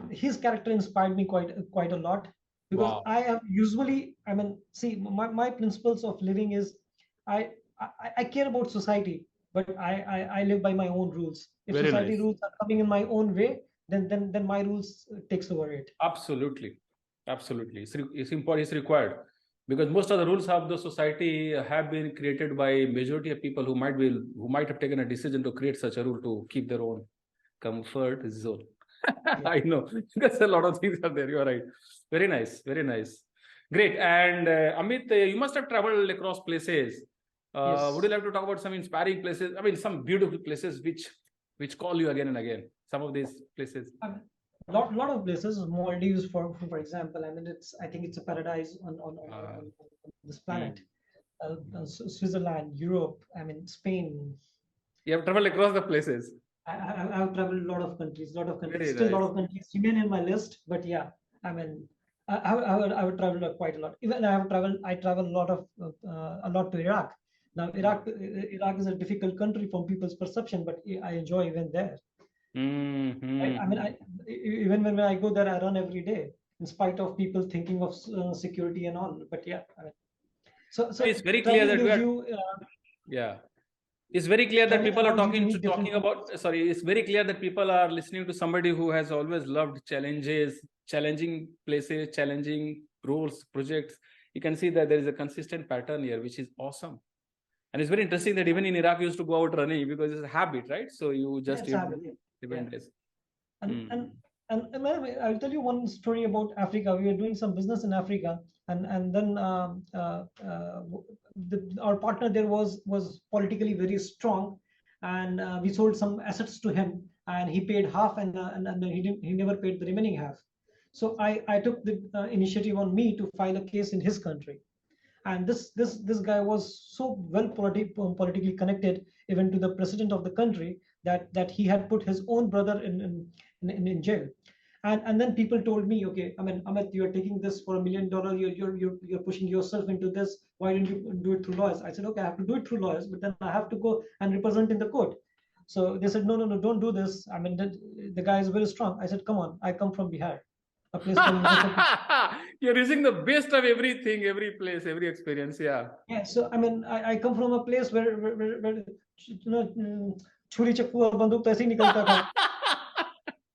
his character inspired me quite a lot, because Wow. I have usually, I mean, see, my principles of living is I I care about society, but I live by my own rules. If Very society nice. rules are coming in my own way, then my rules takes over it. Absolutely. Absolutely. It's important. It's required because most of the rules of the society have been created by majority of people who might have taken a decision to create such a rule to keep their own comfort zone. I know because a lot of things are there. You're right. Very nice. Very nice. Great. And Amit, you must have traveled across places. Yes. Would you like to talk about some inspiring places? I mean, some beautiful places which call you again and again. Some of these places. Lot of places. Maldives, for example. I mean, I think it's a paradise on this planet. Switzerland, Europe. I mean, Spain. You have traveled across the places. I've traveled a lot of countries. Very Still a lot nice. of countries remain in my list. But yeah, I mean, I would travel quite a lot. Even I travel a lot to Iraq. Now, Iraq is a difficult country from people's perception, but I enjoy even there. I mean, even when I go there, I run every day, in spite of people thinking of security and all. But yeah, I mean, so it's very clear traveling that we gives are. you Yeah. It's very clear that traveling people are allows you to talking meet different about. people. Sorry, it's very clear that people are listening to somebody who has always loved challenges, challenging places, challenging roles, projects. You can see that there is a consistent pattern here, which is awesome. And it's very interesting that even in Iraq, you used to go out running because it's a habit, right? So you just Yeah. this. And I'll tell you one story about Africa. We were doing some business in Africa, and then our partner there was politically very strong, and we sold some assets to him, and he paid half, and he never paid the remaining half. So I took the initiative on me to file a case in his country. And this guy was so well politically connected, even to the president of the country, that he had put his own brother in jail. And then people told me, okay, I mean, Amit, you're taking this for $1 million. You're pushing yourself into this. Why don't you do it through lawyers? I said, okay, I have to do it through lawyers, but then I have to go and represent in the court. So they said, no, don't do this. I mean, the guy is very strong. I said, come on, I come from Bihar, a place called Muzaffarpur. You're using the best of everything, every place, every experience. Yeah. Yeah, so I mean, I come from a place where छुरी चक्कू और बंदूक तो ऐसे ही निकलता था.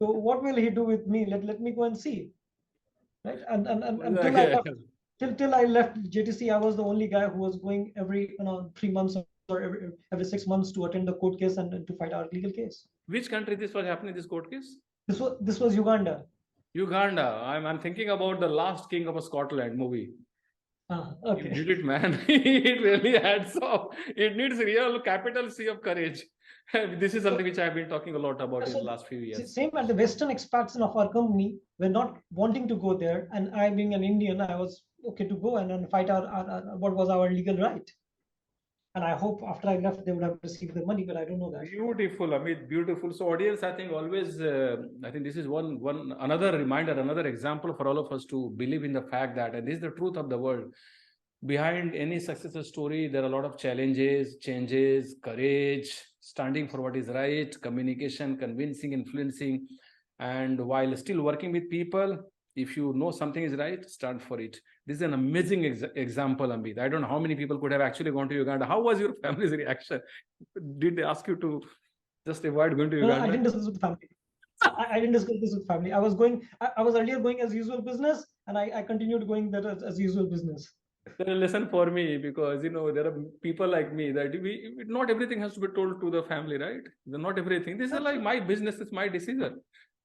So what will he do with me? Let me go and see, right? And till I left JTC, I was the only guy who was going every 3 months or every 6 months to attend the court case and to fight our legal case. Which country this was happening, this court case? This was Uganda. Uganda. I'm thinking about the Last King of Scotland movie. Okay. You did it, man. It really adds up. It needs real capital C of courage. This is something which I've been talking a lot about in the last few years. Same at the Western expats of our company were not wanting to go there, and I, being an Indian, I was okay to go and fight our what was our legal right. And I hope after I left, they would have received the money, but I don't know that. Beautiful, Amit, beautiful. So audience, I think always, I think this is another reminder, another example for all of us to believe in the fact that, and this is the truth of the world, behind any success story, there are a lot of challenges, changes, courage, standing for what is right, communication, convincing, influencing, and while still working with people, if you know something is right, stand for it. This is an amazing example, Amit. I don't know how many people could have actually gone to Uganda. How was your family's reaction? Did they ask you to just avoid going to Uganda? No, I didn't discuss with the family. I didn't discuss this with family. I was earlier going as usual business, and I continued going there as usual business. There's a lesson for me, because there are people like me that not everything has to be told to the family, right? Not everything. This is like my business, it's my decision.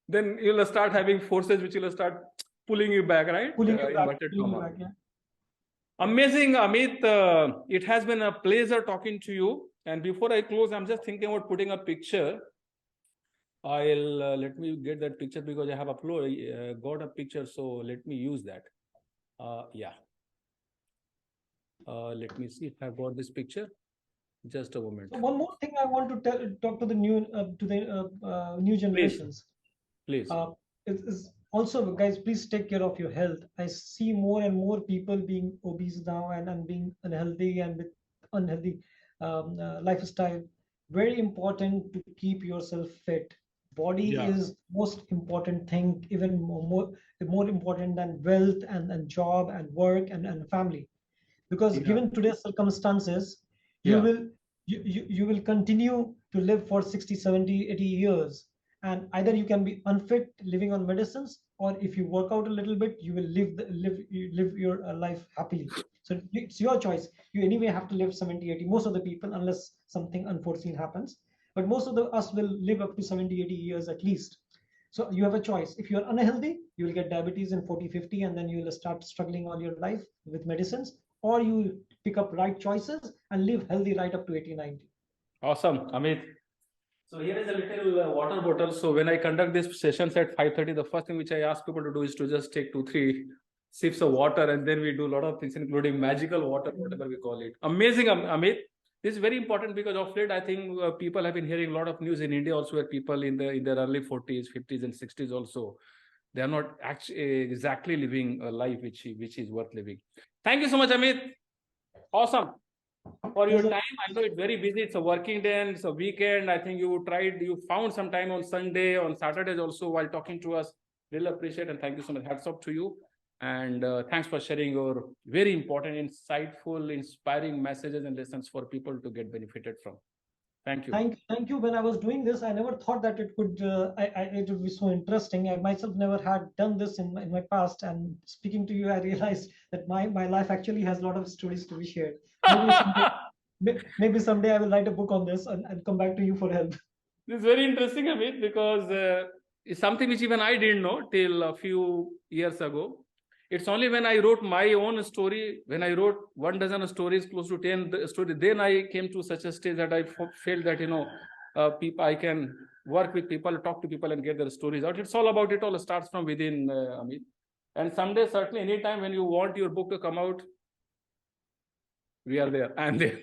Then you'll start having forces which will start pulling you back, right? Pulling you back, yeah. Amazing, Amit. It has been a pleasure talking to you. And before I close, I'm just thinking about putting a picture. I'll let me get that picture, because I have got a picture. So let me use that. Yeah. Let me see if I got this picture. Just a moment. So one more thing I want to talk to the new generations. Please. Is also, guys, please take care of your health. I see more and more people being obese now and being unhealthy and with unhealthy lifestyle. Very important to keep yourself fit. Body is most important thing, even more important than wealth and job and work and family. Because given today's circumstances, you will continue to live for 60, 70, 80 years. And either you can be unfit, living on medicines, or if you work out a little bit, you will live your life happily. So it's your choice. You anyway have to live 70, 80. Most of the people, unless something unforeseen happens, but most of us will live up to 70, 80 years at least. So you have a choice. If you're unhealthy, you will get diabetes in 40, 50, and then you will start struggling all your life with medicines, or you will pick up right choices and live healthy right up to 80, 90. Awesome, Amit. So here is a little water bottle. So when I conduct these sessions at 5:30, the first thing which I ask people to do is to just take 2-3 sips of water, and then we do a lot of things, including magical water, whatever we call it. Amazing, Amit. This is very important, because of late, I think people have been hearing a lot of news in India also, where people in their early 40s, 50s, and 60s also, they are not actually exactly living a life which is worth living. Thank you so much, Amit. Awesome. For your time. I know it's very busy. It's a working day and it's a weekend. I think you found some time on Sunday, on Saturdays also, while talking to us. Really appreciate, and thank you so much. Hats off to you. And thanks for sharing your very important, insightful, inspiring messages and lessons for people to get benefited from. Thank you. Thank you. When I was doing this, I never thought that it would be so interesting. I myself never had done this in my past. And speaking to you, I realized that my life actually has a lot of stories to be shared. Maybe someday I will write a book on this and come back to you for help. This is very interesting, Amit, because it's something which even I didn't know till a few years ago. It's only when I wrote my own story, when I wrote 12 stories, close to 10 stories, then I came to such a stage that I felt that, I can work with people, talk to people and get their stories out. It's all about, it all starts from within, Amit. And someday, certainly, anytime when you want your book to come out, We are there. I am there.